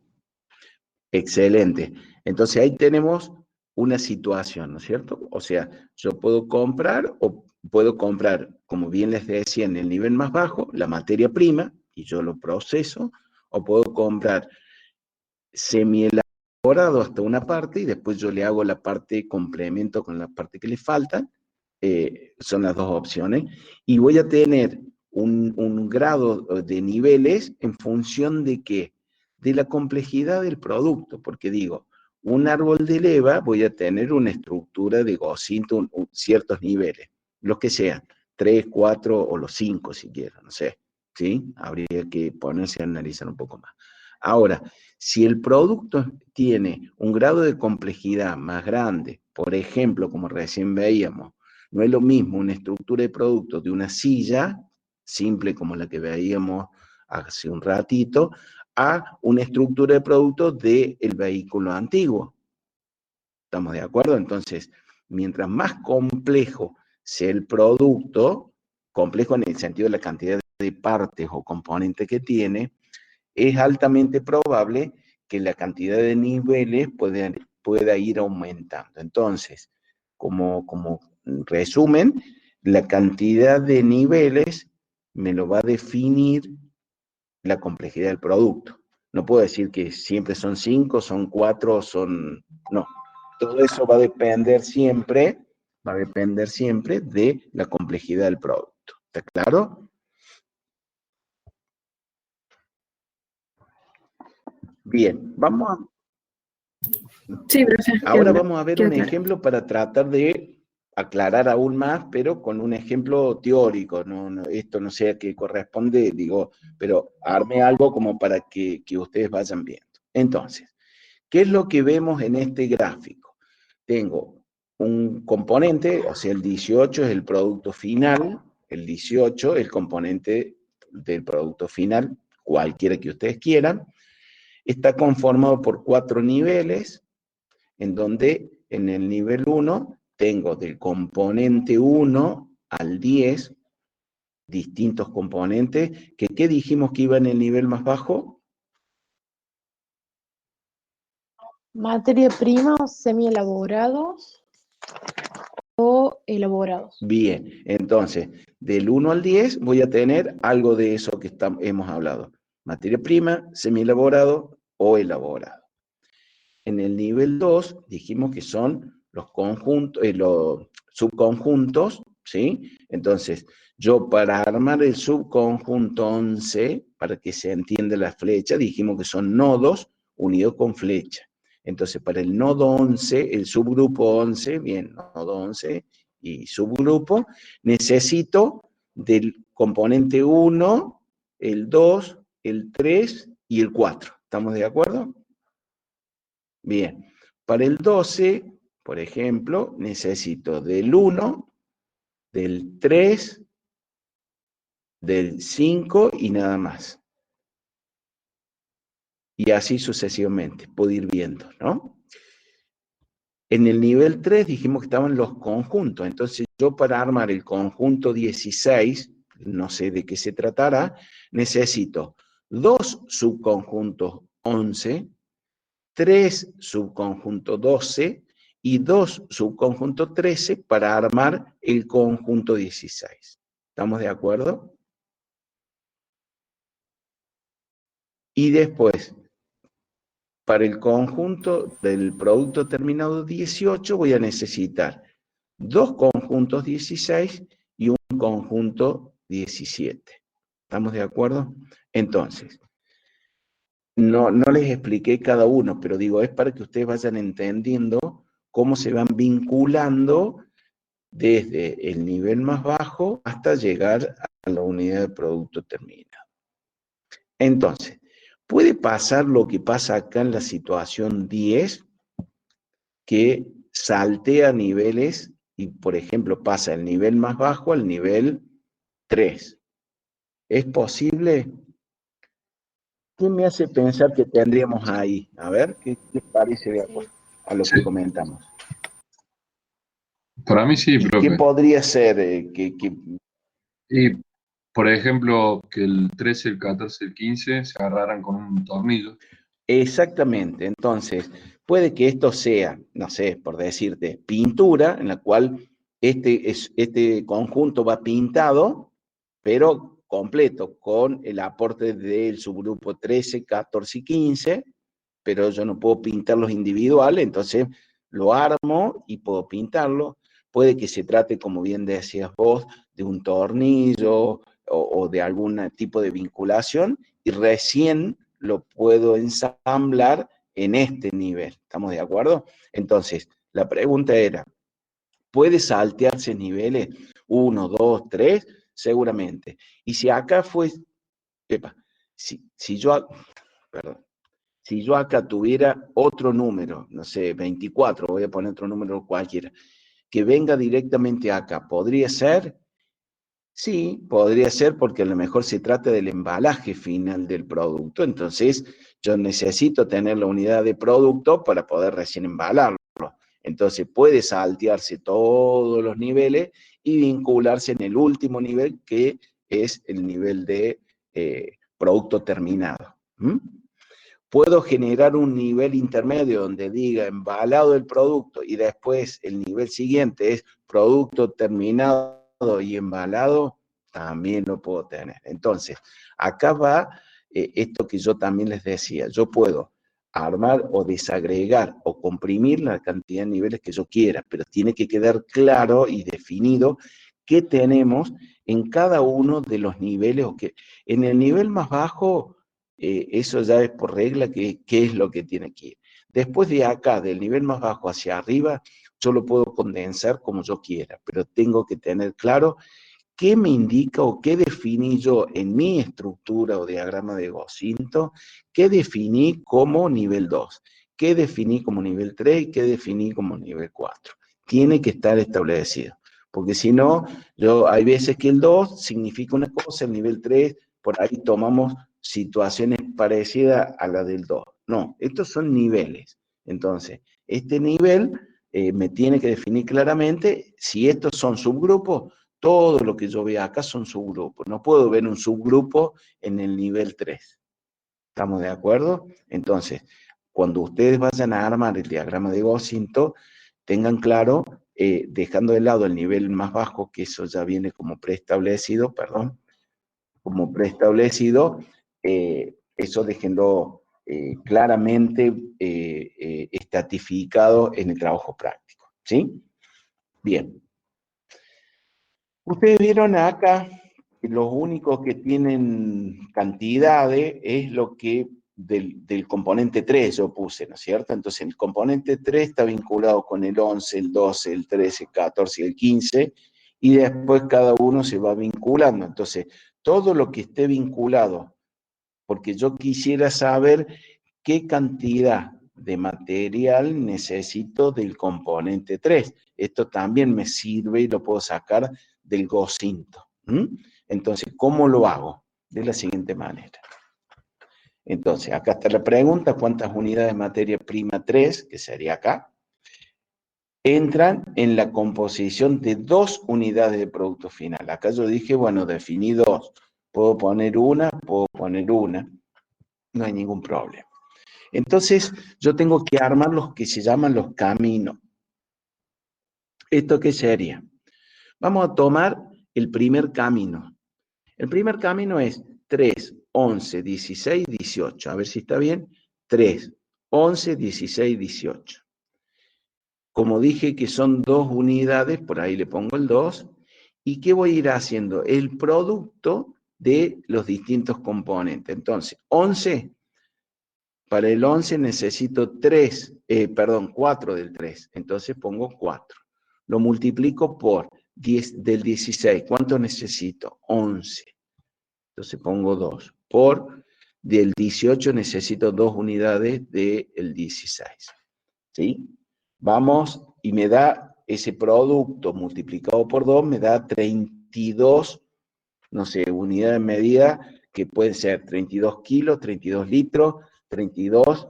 Excelente. Entonces ahí tenemos una situación, ¿no es cierto? O sea, yo puedo comprar o puedo comprar, como bien les decía, en el nivel más bajo, la materia prima y yo lo proceso, o puedo comprar semi-elaborado hasta una parte y después yo le hago la parte complemento con la parte que le falta. Son las dos opciones. Y voy a tener un grado de niveles en función de qué, de la complejidad del producto, porque digo, un árbol de leva voy a tener una estructura de Gosinto, ciertos niveles, los que sean, 3, 4 o los 5 si quiero, no sé, ¿sí? Habría que ponerse a analizar un poco más. Ahora, si el producto tiene un grado de complejidad más grande, por ejemplo, como recién veíamos, no es lo mismo una estructura de producto de una silla, simple como la que veíamos hace un ratito, a una estructura de producto del vehículo antiguo. ¿Estamos de acuerdo? Entonces, mientras más complejo sea el producto, complejo en el sentido de la cantidad de partes o componentes que tiene, es altamente probable que la cantidad de niveles pueda ir aumentando. Entonces, como resumen, la cantidad de niveles me lo va a definir la complejidad del producto. No puedo decir que siempre son 5, son 4, son... No, todo eso va a depender siempre de la complejidad del producto. ¿Está claro? Bien, vamos a... Sí, profe, Ahora vamos a ver un ejemplo para tratar de aclarar aún más, pero con un ejemplo teórico. Esto no sé a qué corresponde, digo, pero arme algo como para que ustedes vayan viendo. Entonces, ¿qué es lo que vemos en este gráfico? Tengo un componente, o sea, el 18 es el producto final, el 18 es el componente del producto final, cualquiera que ustedes quieran. Está conformado por 4 niveles, en donde en el nivel 1 tengo del componente 1 al 10 distintos componentes, que ¿qué dijimos que iba en el nivel más bajo? Materia prima, semi-elaborados o elaborados. Bien, entonces, del 1 al 10 voy a tener algo de eso que hemos hablado. Materia prima, semi-elaborado o elaborado. En el nivel 2 dijimos que son los conjuntos, los subconjuntos, ¿sí? Entonces, yo para armar el subconjunto 11, para que se entienda la flecha, dijimos que son nodos unidos con flecha. Entonces, para el nodo 11, el subgrupo 11, bien, nodo 11 y subgrupo, necesito del componente 1, el 2, el 3 y el 4. ¿Estamos de acuerdo? Bien, para el 12, por ejemplo, necesito del 1, del 3, del 5 y nada más. Y así sucesivamente, puedo ir viendo, ¿no? En el nivel 3 dijimos que estaban los conjuntos, entonces yo para armar el conjunto 16, no sé de qué se tratará, necesito 2 subconjuntos 11, 3 subconjuntos 12 y 2 subconjuntos 13 para armar el conjunto 16. ¿Estamos de acuerdo? Y después, para el conjunto del producto terminado 18 voy a necesitar 2 conjuntos 16 y un conjunto 17. ¿Estamos de acuerdo? Entonces, no les expliqué cada uno, pero digo, es para que ustedes vayan entendiendo cómo se van vinculando desde el nivel más bajo hasta llegar a la unidad de producto terminado. Entonces, puede pasar lo que pasa acá en la situación 10, que saltea niveles y, por ejemplo, pasa del nivel más bajo al nivel 3. ¿Es posible? ¿Qué me hace pensar que tendríamos ahí? A ver, ¿qué les parece de acuerdo a lo que Sí, comentamos? para mí sí, ¿Y qué profe. podría ser? Y, por ejemplo, que el 13, el 14, el 15 se agarraran con un tornillo. Exactamente, entonces, puede que esto sea, no sé, por decirte, pintura, en la cual este conjunto va pintado, pero completo, con el aporte del subgrupo 13, 14 y 15, pero yo no puedo pintarlos individuales, entonces lo armo y puedo pintarlo. Puede que se trate, como bien decías vos, de un tornillo o de algún tipo de vinculación, y recién lo puedo ensamblar en este nivel. ¿Estamos de acuerdo? Entonces, la pregunta era, ¿puede saltearse niveles? 1, 2, 3, seguramente. Y si acá fue, epa, si yo, perdón, si yo acá tuviera otro número, no sé, 24, voy a poner otro número cualquiera, que venga directamente acá, ¿podría ser? Sí, podría ser porque a lo mejor se trata del embalaje final del producto, entonces yo necesito tener la unidad de producto para poder recién embalarlo. Entonces puede saltearse todos los niveles y vincularse en el último nivel, que es el nivel de producto terminado. ¿Mm? Puedo generar un nivel intermedio donde diga embalado el producto y después el nivel siguiente es producto terminado y embalado, también lo puedo tener. Entonces, acá va esto que yo también les decía, yo puedo armar o desagregar o comprimir la cantidad de niveles que yo quiera, pero tiene que quedar claro y definido qué tenemos en cada uno de los niveles, o que en el nivel más bajo, eso ya es por regla qué es lo que tiene que ir. Después de acá, del nivel más bajo hacia arriba, yo lo puedo condensar como yo quiera, pero tengo que tener claro qué me indica o qué definí yo en mi estructura o diagrama de Gauss-Cinto, qué definí como nivel 2, qué definí como nivel 3 y qué definí como nivel 4. Tiene que estar establecido, porque si no, hay veces que el 2 significa una cosa, el nivel 3, por ahí tomamos situaciones parecidas a la del 2. No, estos son niveles. Entonces, este nivel me tiene que definir claramente si estos son subgrupos. Todo lo que yo vea acá son subgrupos. No puedo ver un subgrupo en el nivel 3. ¿Estamos de acuerdo? Entonces, cuando ustedes vayan a armar el diagrama de Gauss-Cinto, tengan claro, dejando de lado el nivel más bajo, que eso ya viene como preestablecido, perdón, como preestablecido, eso déjenlo claramente estratificado en el trabajo práctico, ¿sí? Bien. Ustedes vieron acá que los únicos que tienen cantidades es lo que del componente 3 yo puse, ¿no es cierto? Entonces el componente 3 está vinculado con el 11, el 12, el 13, el 14 y el 15, y después cada uno se va vinculando. Entonces, todo lo que esté vinculado, porque yo quisiera saber qué cantidad de material necesito del componente 3. Esto también me sirve y lo puedo sacar del Gauss-Cinto. Entonces, ¿cómo lo hago? De la siguiente manera. Entonces, acá está la pregunta: ¿cuántas unidades de materia prima 3, que sería acá, entran en la composición de 2 unidades de producto final? Acá yo dije, bueno, definí 2. Puedo poner una, no hay ningún problema. Entonces, yo tengo que armar los que se llaman los caminos. ¿Esto qué sería? Vamos a tomar el primer camino. El primer camino es 3, 11, 16, 18. A ver si está bien. 3, 11, 16, 18. Como dije que son 2 unidades, por ahí le pongo el 2. ¿Y qué voy a ir haciendo? El producto de los distintos componentes. Entonces, 11, para el 11 necesito 4 del 3. Entonces pongo 4. Lo multiplico por 10 del 16. ¿Cuánto necesito? 11. Entonces pongo 2. Por del 18 necesito 2 unidades del 16. ¿Sí? Vamos, y me da ese producto multiplicado por 2, me da 32, no sé, unidades de medida, que pueden ser 32 kilos, 32 litros, 32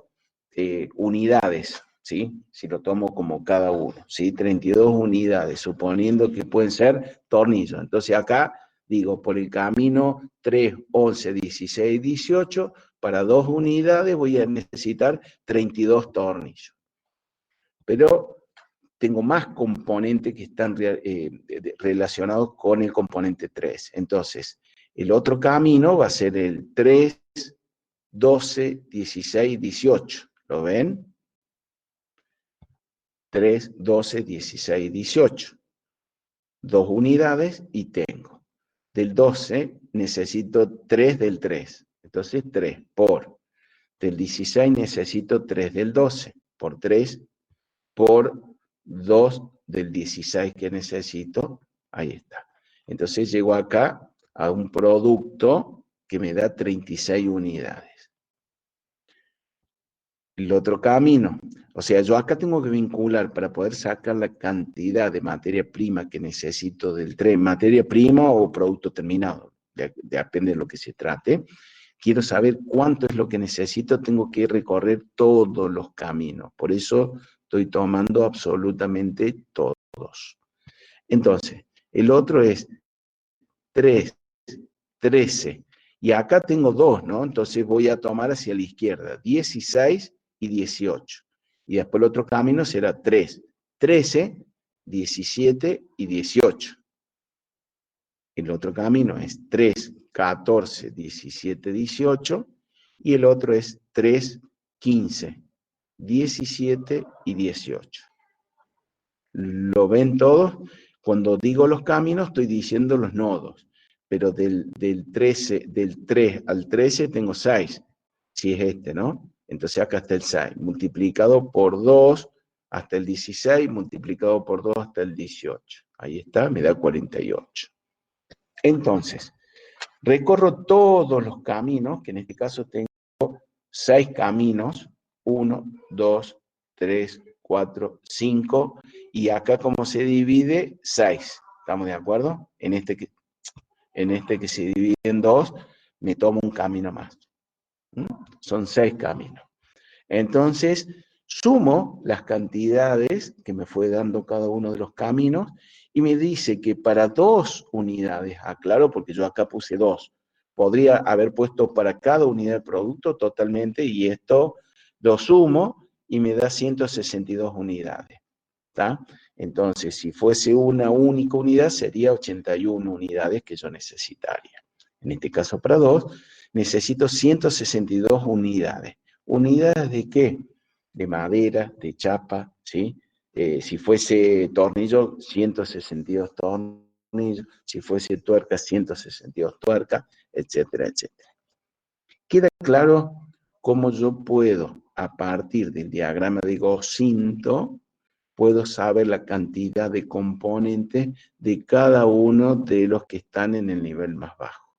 unidades, ¿sí? Si lo tomo como cada uno, ¿sí? 32 unidades, suponiendo que pueden ser tornillos. Entonces acá digo, por el camino 3, 11, 16, 18, para 2 unidades voy a necesitar 32 tornillos. Pero tengo más componentes que están relacionados con el componente 3. Entonces, el otro camino va a ser el 3, 12, 16, 18. ¿Lo ven? 3, 12, 16, 18. 2 unidades y tengo. Del 12 necesito 3 del 3. Entonces 3 por. Del 16 necesito 3 del 12. Por 3 por 2 del 16 que necesito. Ahí está. Entonces llego acá a un producto que me da 36 unidades. El otro camino, o sea, yo acá tengo que vincular para poder sacar la cantidad de materia prima que necesito del tren, materia prima o producto terminado, depende de lo que se trate. Quiero saber cuánto es lo que necesito, tengo que recorrer todos los caminos, por eso estoy tomando absolutamente todos. Entonces, el otro es 3, 13, y acá tengo 2, ¿no? Entonces voy a tomar hacia la izquierda, 16 y 18. Y después el otro camino será 3, 13, 17 y 18. El otro camino es 3, 14, 17, 18. Y el otro es 3, 15, 17 y 18. ¿Lo ven todos? Cuando digo los caminos estoy diciendo los nodos. Pero del 3 al 13 tengo 6. Si es este, ¿no? Entonces acá está el 6, multiplicado por 2 hasta el 16, multiplicado por 2 hasta el 18. Ahí está, me da 48. Entonces, recorro todos los caminos, que en este caso tengo 6 caminos, 1, 2, 3, 4, 5, y acá como se divide, 6. ¿Estamos de acuerdo? En este que se divide en 2, me tomo un camino más. Son 6 caminos. Entonces, sumo las cantidades que me fue dando cada uno de los caminos y me dice que para 2 unidades, aclaro porque yo acá puse 2, podría haber puesto para cada unidad de producto totalmente, y esto Lo sumo y me da 162 unidades. ¿Tá? Entonces, si fuese una única unidad, sería 81 unidades que yo necesitaría. En este caso, para 2, necesito 162 unidades. ¿Unidades de qué? De madera, de chapa, ¿sí? Si fuese tornillo, 162 tornillos. Si fuese tuerca, 162 tuercas, etcétera, etcétera. Queda claro cómo yo puedo, a partir del diagrama de Gauss-Cinto, puedo saber la cantidad de componentes de cada uno de los que están en el nivel más bajo.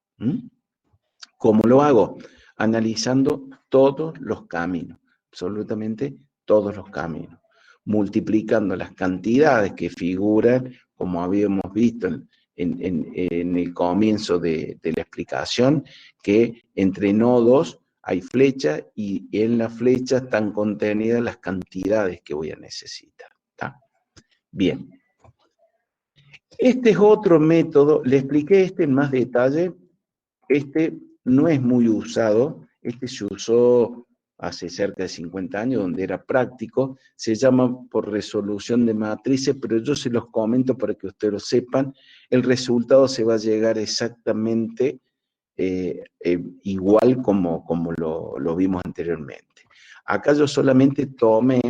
¿Cómo lo hago? Analizando todos los caminos, absolutamente todos los caminos, multiplicando las cantidades que figuran, como habíamos visto en el comienzo de la explicación, que entre nodos hay flechas y en la flecha están contenidas las cantidades que voy a necesitar. ¿Tá? Bien. Este es otro método, le expliqué este en más detalle. Este no es muy usado, este se usó hace cerca de 50 años, donde era práctico, se llama por resolución de matrices, pero yo se los comento para que ustedes lo sepan, el resultado se va a llegar exactamente igual como lo vimos anteriormente. Acá yo solamente tomé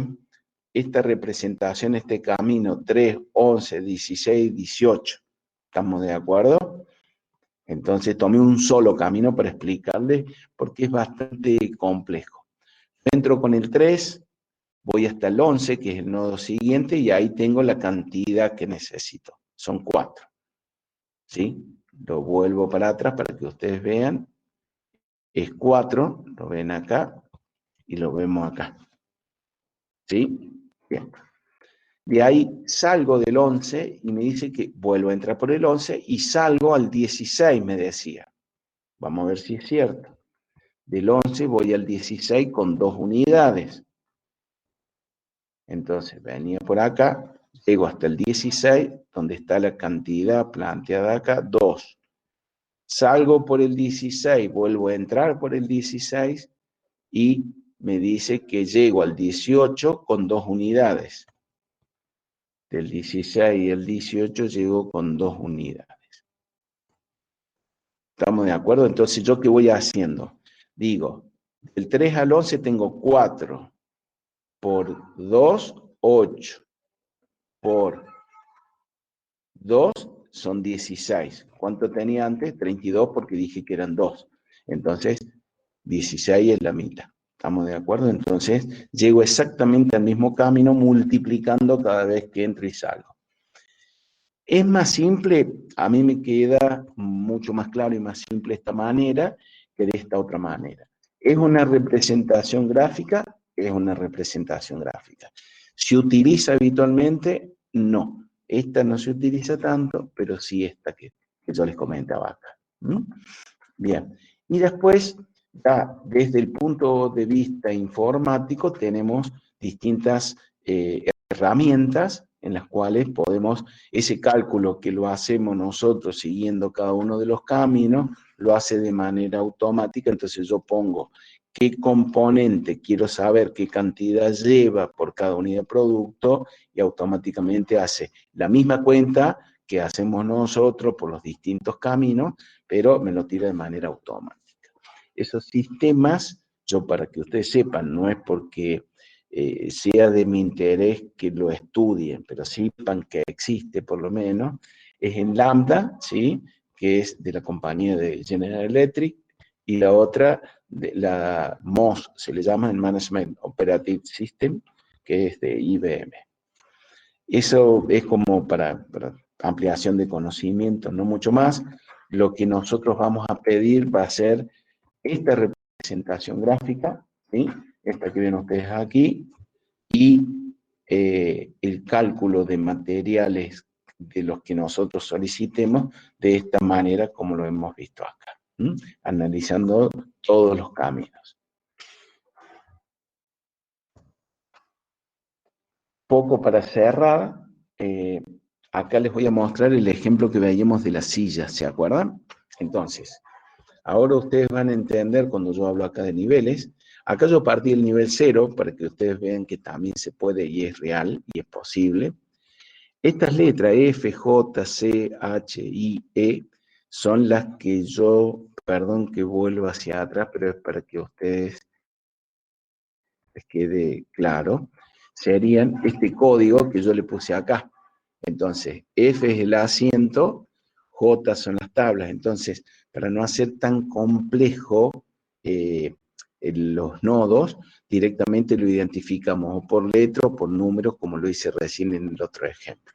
esta representación, este camino 3, 11, 16, 18, ¿estamos de acuerdo? Entonces tomé un solo camino para explicarles porque es bastante complejo. Entro con el 3, voy hasta el 11, que es el nodo siguiente, y ahí tengo la cantidad que necesito. Son 4. ¿Sí? Lo vuelvo para atrás para que ustedes vean. Es 4, lo ven acá, y lo vemos acá. ¿Sí? Bien. De ahí salgo del 11 y me dice que vuelvo a entrar por el 11 y salgo al 16, me decía. Vamos a ver si es cierto. Del 11 voy al 16 con 2 unidades. Entonces venía por acá, llego hasta el 16, donde está la cantidad planteada acá, 2. Salgo por el 16, vuelvo a entrar por el 16 y me dice que llego al 18 con 2 unidades. Del 16 y el 18 llego con 2 unidades. ¿Estamos de acuerdo? Entonces, ¿yo qué voy haciendo? Digo, del 3 al 11 tengo 4, por 2, 8, por 2 son 16. ¿Cuánto tenía antes? 32 porque dije que eran 2. Entonces, 16 es la mitad. ¿Estamos de acuerdo? Entonces, llego exactamente al mismo camino multiplicando cada vez que entro y salgo. Es más simple, a mí me queda mucho más claro y más simple esta manera que de esta otra manera. ¿Es una representación gráfica? Es una representación gráfica. ¿Se utiliza habitualmente? No. Esta no se utiliza tanto, pero sí esta que yo les comentaba acá. Bien. Y después, ya desde el punto de vista informático, tenemos distintas herramientas en las cuales podemos, ese cálculo que lo hacemos nosotros siguiendo cada uno de los caminos, lo hace de manera automática. Entonces yo pongo qué componente quiero saber, qué cantidad lleva por cada unidad de producto, y automáticamente hace la misma cuenta que hacemos nosotros por los distintos caminos, pero me lo tira de manera automática. Esos sistemas, yo para que ustedes sepan, no es porque sea de mi interés que lo estudien, pero sepan que existe por lo menos, es en Lambda, ¿sí? Que es de la compañía de General Electric, y la otra, de la MOS, se le llama el Management Operative System, que es de IBM. Eso es como para ampliación de conocimiento, no mucho más. Lo que nosotros vamos a pedir va a ser esta representación gráfica, ¿sí? Esta que ven ustedes aquí, y el cálculo de materiales de los que nosotros solicitemos de esta manera como lo hemos visto acá, analizando todos los caminos. Poco para cerrar, acá les voy a mostrar el ejemplo que veíamos de las sillas, ¿se acuerdan? Entonces, ahora ustedes van a entender cuando yo hablo acá de niveles, Acá yo partí del nivel 0 para que ustedes vean que también se puede y es real y es posible. Estas letras F, J, C, H, I, E son las que yo, perdón que vuelva hacia atrás, pero es para que a ustedes les quede claro, serían este código que yo le puse acá. Entonces, F es el asiento, J son las tablas. Entonces, para no hacer tan complejo los nodos, directamente lo identificamos o por letra o por números, como lo hice recién en el otro ejemplo.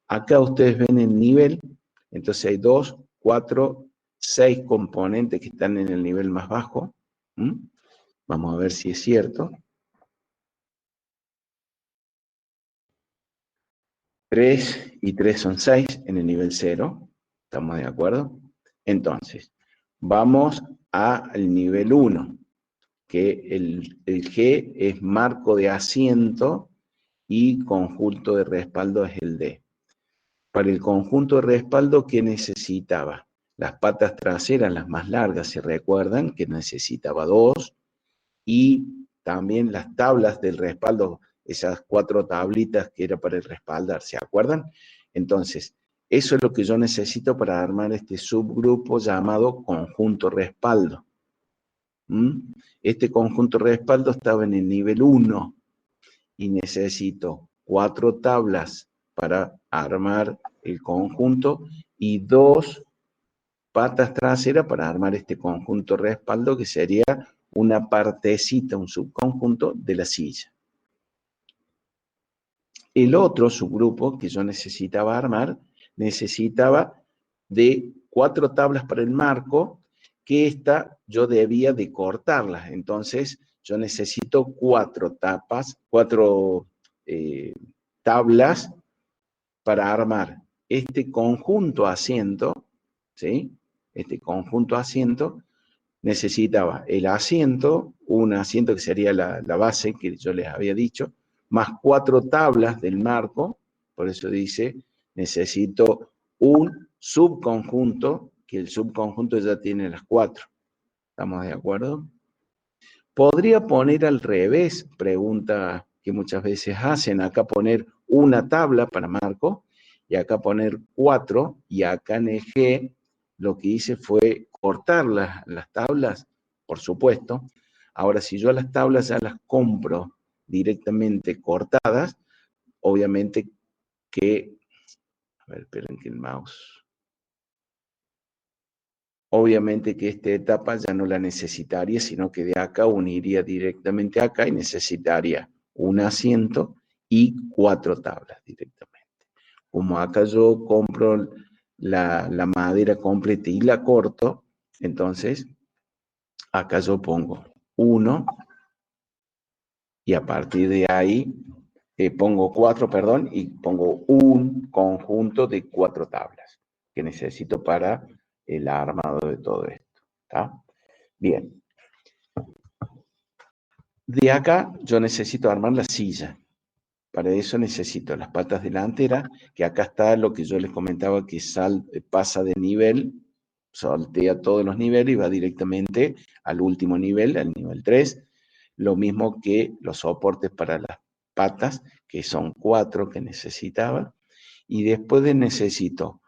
Acá ustedes ven el nivel, entonces hay 2, 4, 6 componentes que están en el nivel más bajo. Vamos a ver si es cierto. 3 y 3 son 6 en el nivel 0. ¿Estamos de acuerdo? Entonces, vamos al nivel 1, que el G es marco de asiento y conjunto de respaldo es el D. Para el conjunto de respaldo, ¿qué necesitaba? Las patas traseras, las más largas, ¿se recuerdan? Que necesitaba 2. Y también las tablas del respaldo, esas 4 tablitas que era para el respaldar, ¿se acuerdan? Entonces, eso es lo que yo necesito para armar este subgrupo llamado conjunto respaldo. Este conjunto respaldo estaba en el nivel 1 y necesito 4 tablas para armar el conjunto y 2 patas traseras para armar este conjunto respaldo, que sería una partecita, un subconjunto de la silla. El otro subgrupo que yo necesitaba armar, necesitaba de 4 tablas para el marco, que esta yo debía de cortarlas. Entonces, yo necesito 4 tablas para armar este conjunto asiento, ¿sí? Este conjunto asiento necesitaba el asiento, un asiento que sería la base que yo les había dicho, más 4 tablas del marco, por eso dice, necesito un subconjunto, que el subconjunto ya tiene las 4. ¿Estamos de acuerdo? ¿Podría poner al revés? Pregunta que muchas veces hacen. Acá poner una tabla para marco, y acá poner 4, y acá en el G lo que hice fue cortar las tablas, por supuesto. Ahora, si yo las tablas ya las compro directamente cortadas, obviamente que, a ver, esperen que el mouse, obviamente que esta etapa ya no la necesitaría, sino que de acá uniría directamente acá y necesitaría un asiento y 4 tablas directamente. Como acá yo compro la madera completa y la corto, entonces acá yo pongo 1 y a partir de ahí pongo 4, perdón, y pongo un conjunto de 4 tablas que necesito para el armado de todo esto. ¿Está? Bien. De acá yo necesito armar la silla. Para eso necesito las patas delanteras, que acá está lo que yo les comentaba, que pasa de nivel, saltea todos los niveles y va directamente al último nivel, al nivel 3. Lo mismo que los soportes para las patas, que son 4 que necesitaba. Y después necesito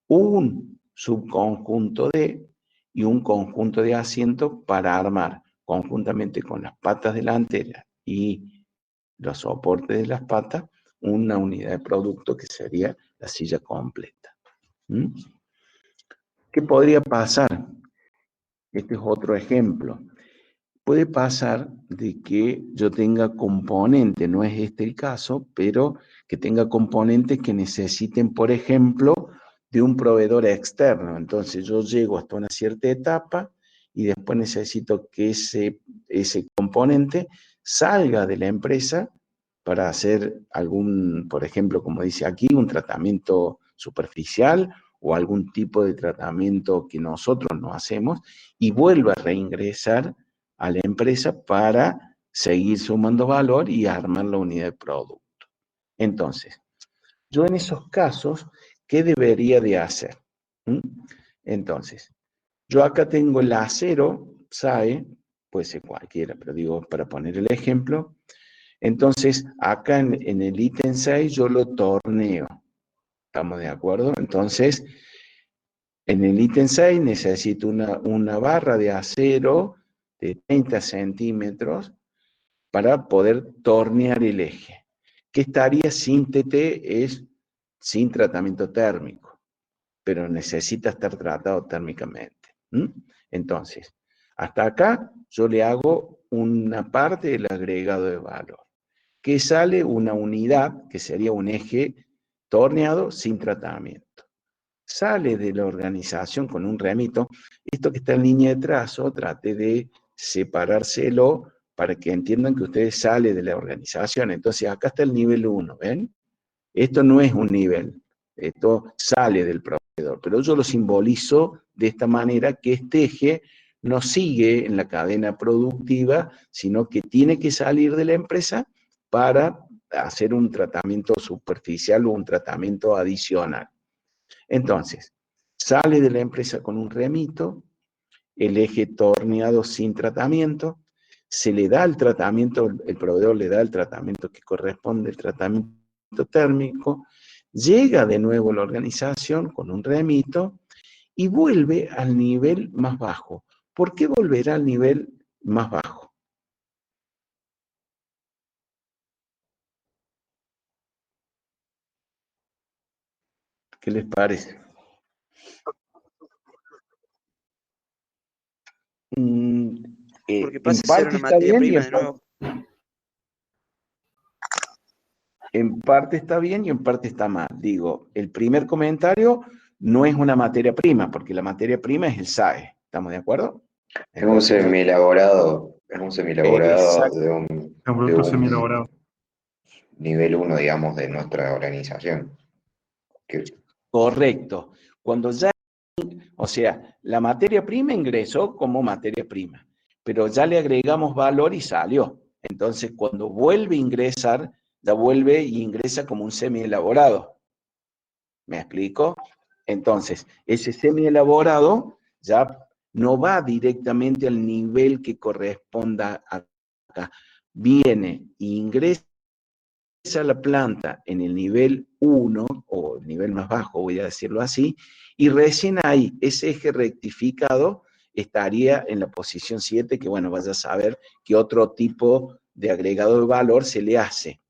un subconjunto de y un conjunto de asientos para armar conjuntamente con las patas delanteras y los soportes de las patas, una unidad de producto que sería la silla completa. ¿Qué podría pasar? Este es otro ejemplo. Puede pasar de que yo tenga componentes, no es este el caso, pero que tenga componentes que necesiten, por ejemplo, de un proveedor externo. Entonces yo llego hasta una cierta etapa y después necesito que ese componente salga de la empresa para hacer algún, por ejemplo, como dice aquí, un tratamiento superficial o algún tipo de tratamiento que nosotros no hacemos y vuelva a reingresar a la empresa para seguir sumando valor y armar la unidad de producto. Entonces, yo en esos casos, ¿qué debería de hacer? Entonces, yo acá tengo el acero, SAE, puede ser cualquiera, pero digo, para poner el ejemplo. Entonces, acá en el ítem 6 yo lo torneo. ¿Estamos de acuerdo? Entonces, en el ítem 6 necesito una barra de acero de 30 centímetros para poder tornear el eje. ¿Qué estaría sin TT? Es sin tratamiento térmico, pero necesita estar tratado térmicamente. Entonces, hasta acá yo le hago una parte del agregado de valor, que sale una unidad, que sería un eje torneado sin tratamiento. Sale de la organización con un remito. Esto que está en línea de trazo, trate de separárselo para que entiendan que ustedes salen de la organización. Entonces, acá está el nivel 1, ¿ven? Esto no es un nivel, esto sale del proveedor, pero yo lo simbolizo de esta manera, que este eje no sigue en la cadena productiva, sino que tiene que salir de la empresa para hacer un tratamiento superficial o un tratamiento adicional. Entonces, sale de la empresa con un remito, el eje torneado sin tratamiento, se le da el tratamiento, el proveedor le da el tratamiento que corresponde, el tratamiento térmico, llega de nuevo a la organización con un remito y vuelve al nivel más bajo. ¿Por qué volverá al nivel más bajo? ¿Qué les parece? Porque pasa En a ser parte una está materia bien y prima de nuevo. en parte está bien y en parte está mal. Digo, el primer comentario no es una materia prima, porque la materia prima es el SAE. ¿Estamos de acuerdo? Es un semielaborado de Un de producto un semielaborado. nivel 1, digamos, de nuestra organización. Correcto. Cuando ya, o sea, la materia prima ingresó como materia prima, pero ya le agregamos valor y salió. Entonces, cuando vuelve a ingresar, ya vuelve y ingresa como un semielaborado. ¿Me explico? Entonces, ese semielaborado ya no va directamente al nivel que corresponda acá. Viene e ingresa a la planta en el nivel 1, o el nivel más bajo, voy a decirlo así, y recién ahí, ese eje rectificado estaría en la posición 7, que bueno, vaya a saber qué otro tipo de agregado de valor se le hace.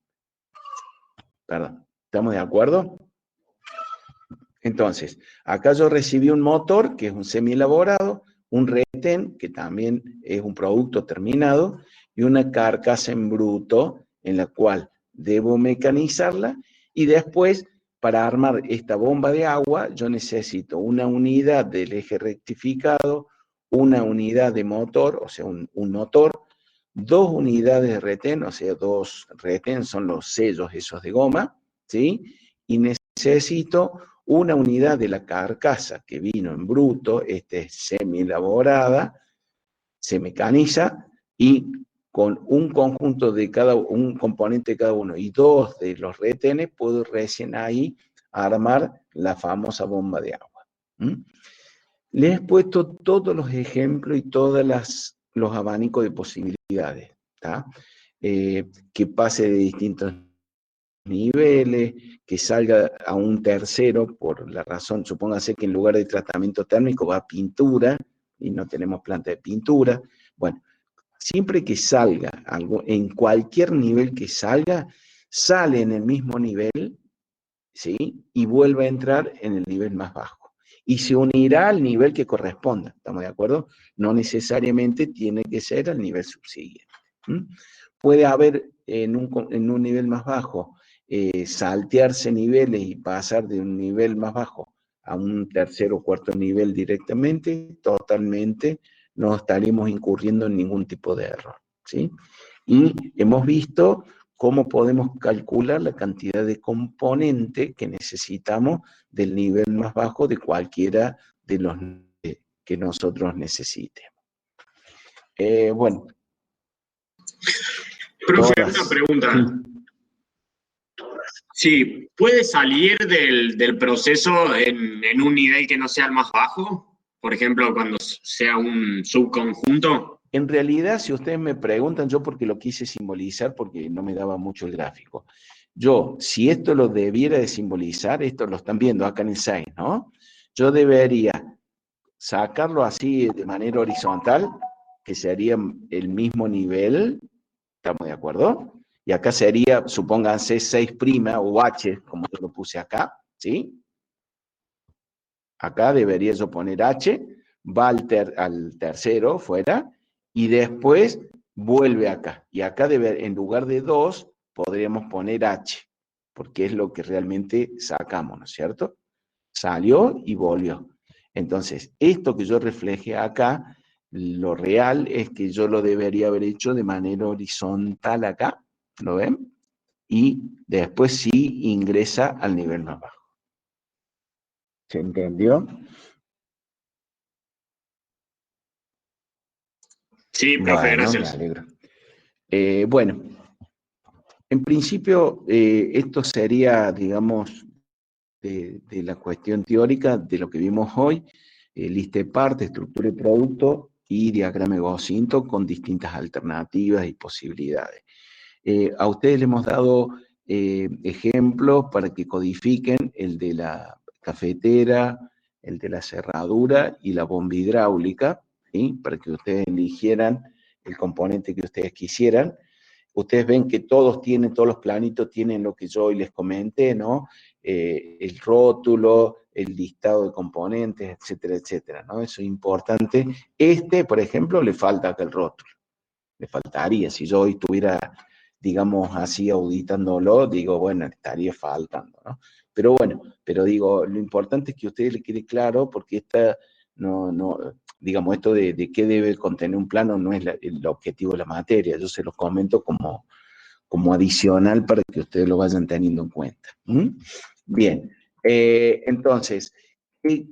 Perdón, ¿estamos de acuerdo? Entonces, acá yo recibí un motor, que es un semielaborado, un retén, que también es un producto terminado, y una carcasa en bruto, en la cual debo mecanizarla, y después, para armar esta bomba de agua, yo necesito una unidad del eje rectificado, una unidad de motor, o sea, un motor, 2 unidades de retén, o sea, 2 retén son los sellos esos de goma, ¿sí? Y necesito una unidad de la carcasa que vino en bruto, es semi-elaborada, se mecaniza y con un conjunto de un componente de cada uno y 2 de los retenes, puedo recién ahí armar la famosa bomba de agua. Les he puesto todos los ejemplos y todos los abanicos de posibilidades, ¿tá? Que pase de distintos niveles, que salga a un tercero por la razón, supóngase que en lugar de tratamiento térmico va a pintura y no tenemos planta de pintura. Bueno, siempre que salga algo, en cualquier nivel que salga, sale en el mismo nivel, ¿sí? Y vuelve a entrar en el nivel más bajo. Y se unirá al nivel que corresponda, ¿estamos de acuerdo? No necesariamente tiene que ser al nivel subsiguiente. Puede haber en un nivel más bajo, saltearse niveles y pasar de un nivel más bajo a un tercer o cuarto nivel directamente, totalmente no estaremos incurriendo en ningún tipo de error, ¿sí? Y hemos visto cómo podemos calcular la cantidad de componente que necesitamos del nivel más bajo de cualquiera de los que nosotros necesitemos. Bueno. Profe, una pregunta. Sí, ¿puede salir del proceso en un nivel que no sea el más bajo? Por ejemplo, cuando sea un subconjunto. En realidad, si ustedes me preguntan, yo porque lo quise simbolizar, porque no me daba mucho el gráfico. Yo, si esto lo debiera de simbolizar, esto lo están viendo acá en el 6, ¿no? Yo debería sacarlo así de manera horizontal, que sería el mismo nivel, ¿estamos de acuerdo? Y acá sería, supónganse 6' o H, como yo lo puse acá, ¿sí? Acá debería yo poner H, va al tercero, fuera, y después vuelve acá. Y acá en lugar de 2, podríamos poner H, porque es lo que realmente sacamos, ¿no es cierto? Salió y volvió. Entonces, esto que yo refleje acá, lo real es que yo lo debería haber hecho de manera horizontal acá, ¿lo ven? Y después sí ingresa al nivel más bajo. ¿Se entendió? Sí, profe, Bueno, me gracias. alegro. Bueno, en principio, esto sería, digamos, de la cuestión teórica de lo que vimos hoy, lista de parte, estructura de producto y diagrama de Gauss-Sintón con distintas alternativas y posibilidades. A ustedes les hemos dado ejemplos para que codifiquen el de la cafetera, el de la cerradura y la bomba hidráulica, ¿sí? Para que ustedes eligieran el componente que ustedes quisieran. Ustedes ven que todos los planitos tienen lo que yo hoy les comenté, ¿no? El rótulo, el listado de componentes, etcétera, etcétera, ¿no? Eso es importante. Por ejemplo, le falta acá el rótulo. Le faltaría. Si yo hoy estuviera, digamos así, auditándolo, digo, bueno, estaría faltando, ¿no? Pero bueno, pero digo, lo importante es que a ustedes les quede claro, porque digamos, esto de qué debe contener un plano no es el objetivo de la materia. Yo se los comento como adicional para que ustedes lo vayan teniendo en cuenta. Bien, entonces, ¿qué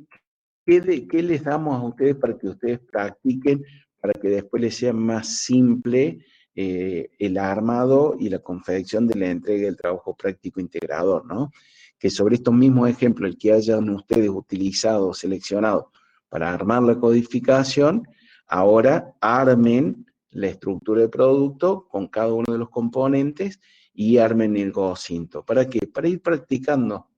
les damos a ustedes para que ustedes practiquen, para que después les sea más simple el armado y la confección de la entrega del trabajo práctico integrador, ¿no? Que sobre estos mismos ejemplos, el que hayan ustedes utilizado, seleccionado para armar la codificación, ahora armen la estructura de producto con cada uno de los componentes y armen el Gauss-Sintón. ¿Para qué? Para ir practicando.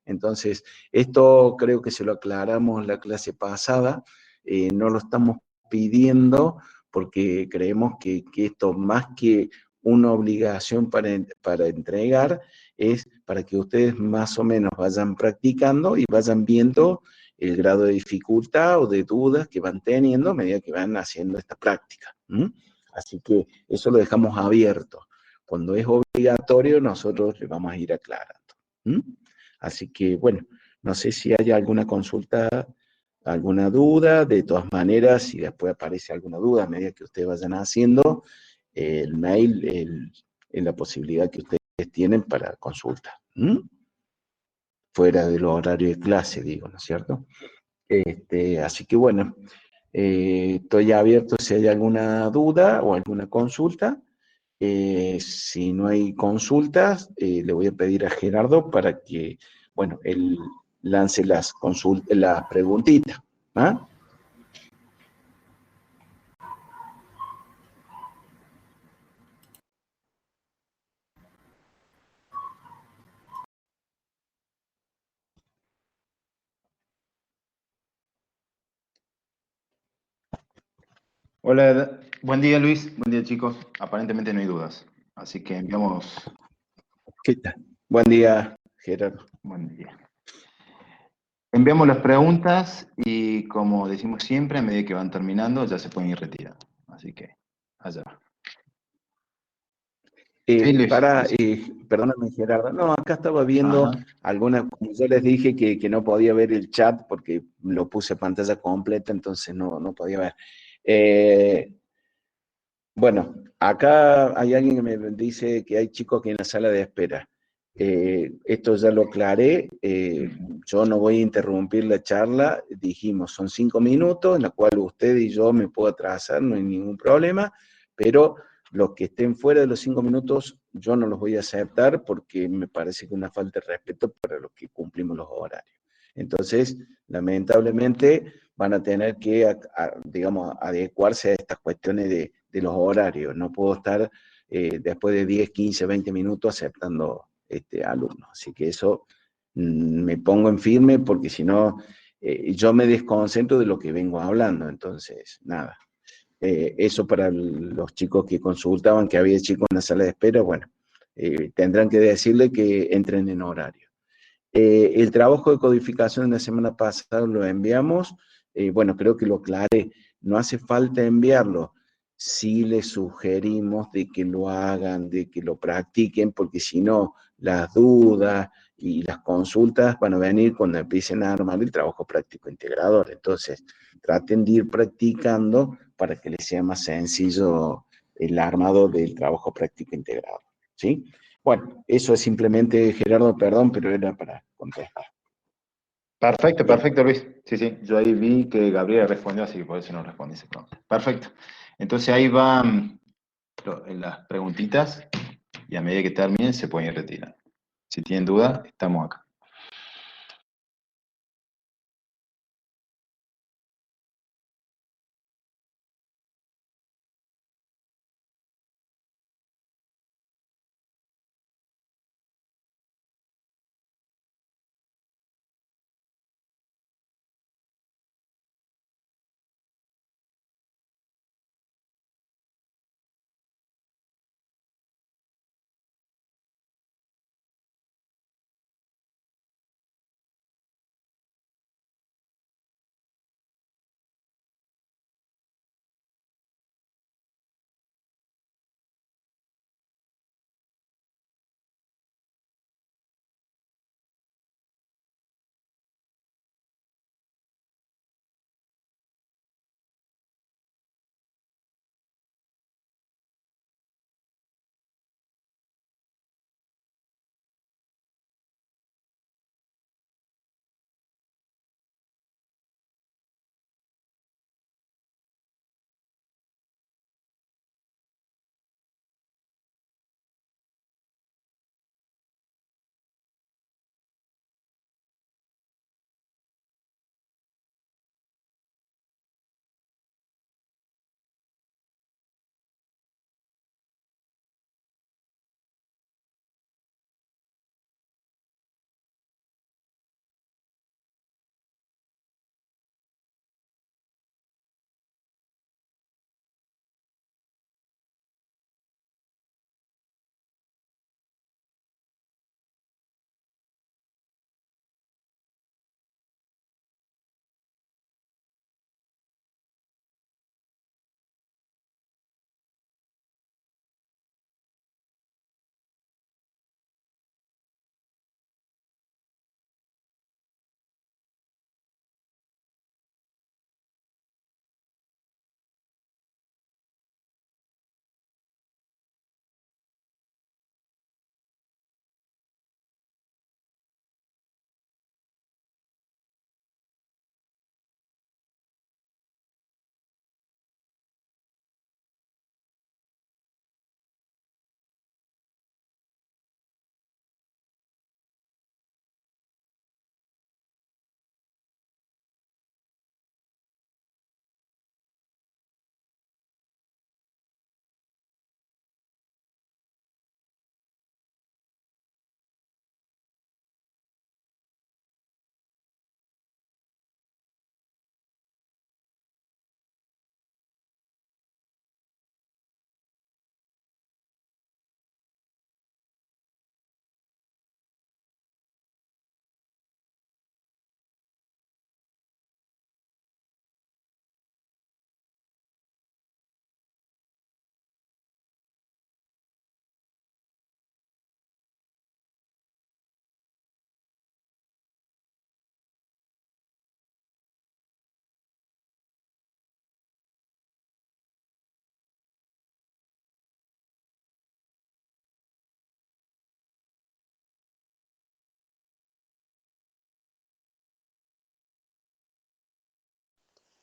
Entonces, esto creo que se lo aclaramos en la clase pasada, no lo estamos pidiendo porque creemos que esto más que una obligación para entregar, es para que ustedes más o menos vayan practicando y vayan viendo el grado de dificultad o de dudas que van teniendo a medida que van haciendo esta práctica. Así que eso lo dejamos abierto. Cuando es obligatorio, nosotros le vamos a ir aclarando. Así que, bueno, no sé si hay alguna consulta, alguna duda. De todas maneras, si después aparece alguna duda a medida que ustedes vayan haciendo, el mail es la posibilidad que ustedes tienen para consulta. Fuera del horario de clase, digo, ¿no es cierto? Así que, bueno, estoy abierto si hay alguna duda o alguna consulta. Si no hay consultas, le voy a pedir a Gerardo para que, bueno, él lance las preguntitas. ¿Ah? Hola, buen día Luis, buen día chicos. Aparentemente no hay dudas, así que enviamos. ¿Qué tal? Buen día, Gerardo. Buen día. Enviamos las preguntas y como decimos siempre, a medida que van terminando ya se pueden ir retirando. Así que allá. Sí, Luis. Perdóname, Gerardo. No, acá estaba viendo algunas, como yo les dije que no podía ver el chat porque lo puse pantalla completa, entonces no podía ver. Bueno, acá hay alguien que me dice que hay chicos aquí en la sala de espera. Esto ya lo aclaré. Yo no voy a interrumpir la charla. Dijimos, son 5 minutos en la cual usted y yo me puedo atrasar, no hay ningún problema, pero los que estén fuera de los 5 minutos, yo no los voy a aceptar porque me parece que es una falta de respeto para los que cumplimos los horarios. Entonces, lamentablemente, van a tener que, digamos, adecuarse a estas cuestiones de los horarios. No puedo estar después de 10, 15, 20 minutos aceptando alumnos. Así que eso me pongo en firme porque si no, yo me desconcentro de lo que vengo hablando. Entonces, nada. Eso para los chicos que consultaban que había chicos en la sala de espera, bueno, tendrán que decirle que entren en horario. El trabajo de codificación de la semana pasada lo enviamos, bueno, creo que lo aclaré, no hace falta enviarlo, sí les sugerimos de que lo hagan, de que lo practiquen, porque si no, las dudas y las consultas van a venir cuando empiecen a armar el trabajo práctico integrador. Entonces, traten de ir practicando para que les sea más sencillo el armado del trabajo práctico integrador, ¿sí? Bueno, eso es simplemente, Gerardo, perdón, pero era para contestar. Perfecto, Bien. perfecto, Luis. Sí, sí, yo ahí vi que Gabriela respondió, así que por eso no respondí esa pregunta. Perfecto. Entonces ahí van las preguntitas y a medida que terminen se pueden ir retirando. Si tienen duda, estamos acá.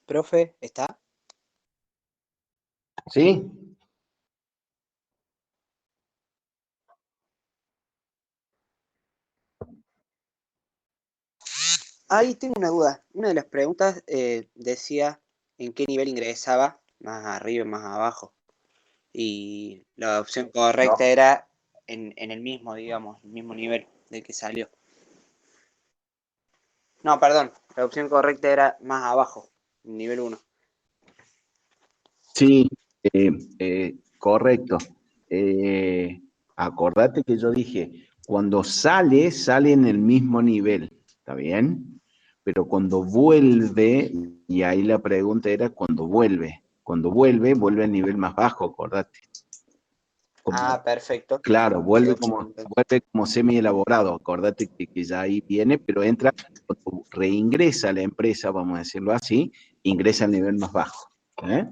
Profe, ¿está? ¿Sí? Ahí tengo una duda. Una de las preguntas decía en qué nivel ingresaba, más arriba y más abajo. Y la opción correcta No. era en el mismo, digamos, el mismo nivel del que salió. No, perdón, la opción correcta era más abajo, nivel 1. Sí, correcto. Acordate que yo dije, cuando sale, sale en el mismo nivel, ¿está bien? Pero cuando vuelve, y ahí la pregunta era cuando vuelve. Cuando vuelve, vuelve al nivel más bajo, acordate. Ah, perfecto. Claro, Quedó claro entonces. vuelve como semi elaborado. Acordate que ya ahí viene, pero entra, cuando reingresa a la empresa, vamos a decirlo así, ingresa al nivel más bajo. ¿Eh?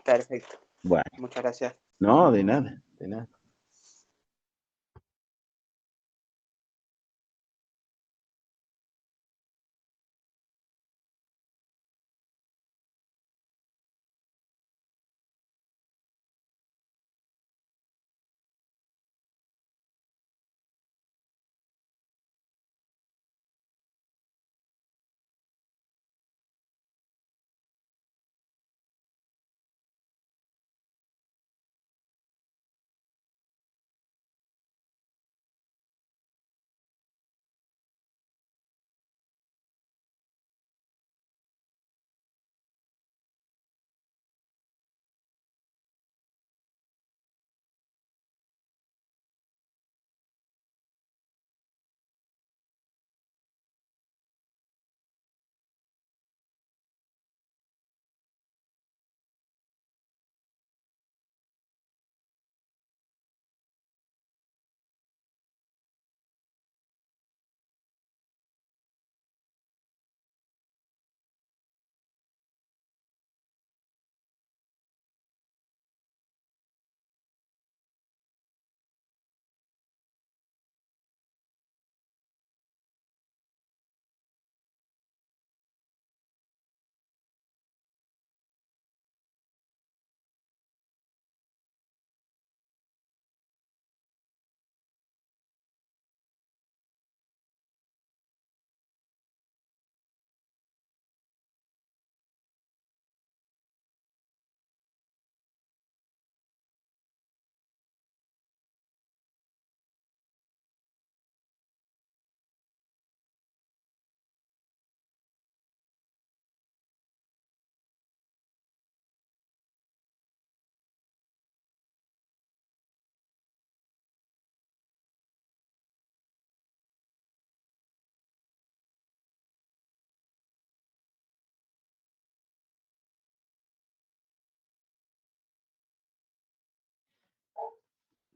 Perfecto. Bueno, Muchas gracias. no, de nada, de nada.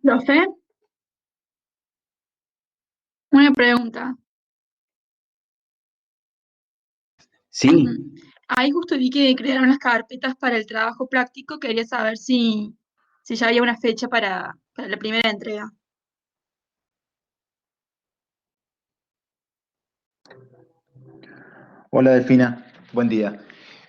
Profe, una pregunta. Sí, Ahí justo vi que crearon las carpetas para el trabajo práctico. Quería saber si ya había una fecha para la primera entrega. Hola Delfina, buen día.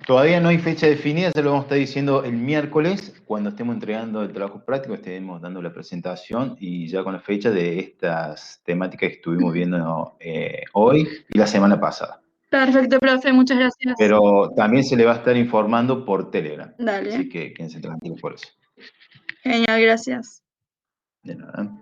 Todavía no hay fecha definida, ya lo vamos a estar diciendo el miércoles, cuando estemos entregando el trabajo práctico, estemos dando la presentación y ya con la fecha de estas temáticas que estuvimos viendo hoy y la semana pasada. Perfecto, profe, muchas gracias. Pero también se le va a estar informando por Telegram, Dale, así que quédense tranquilos por eso. genial, gracias. De nada.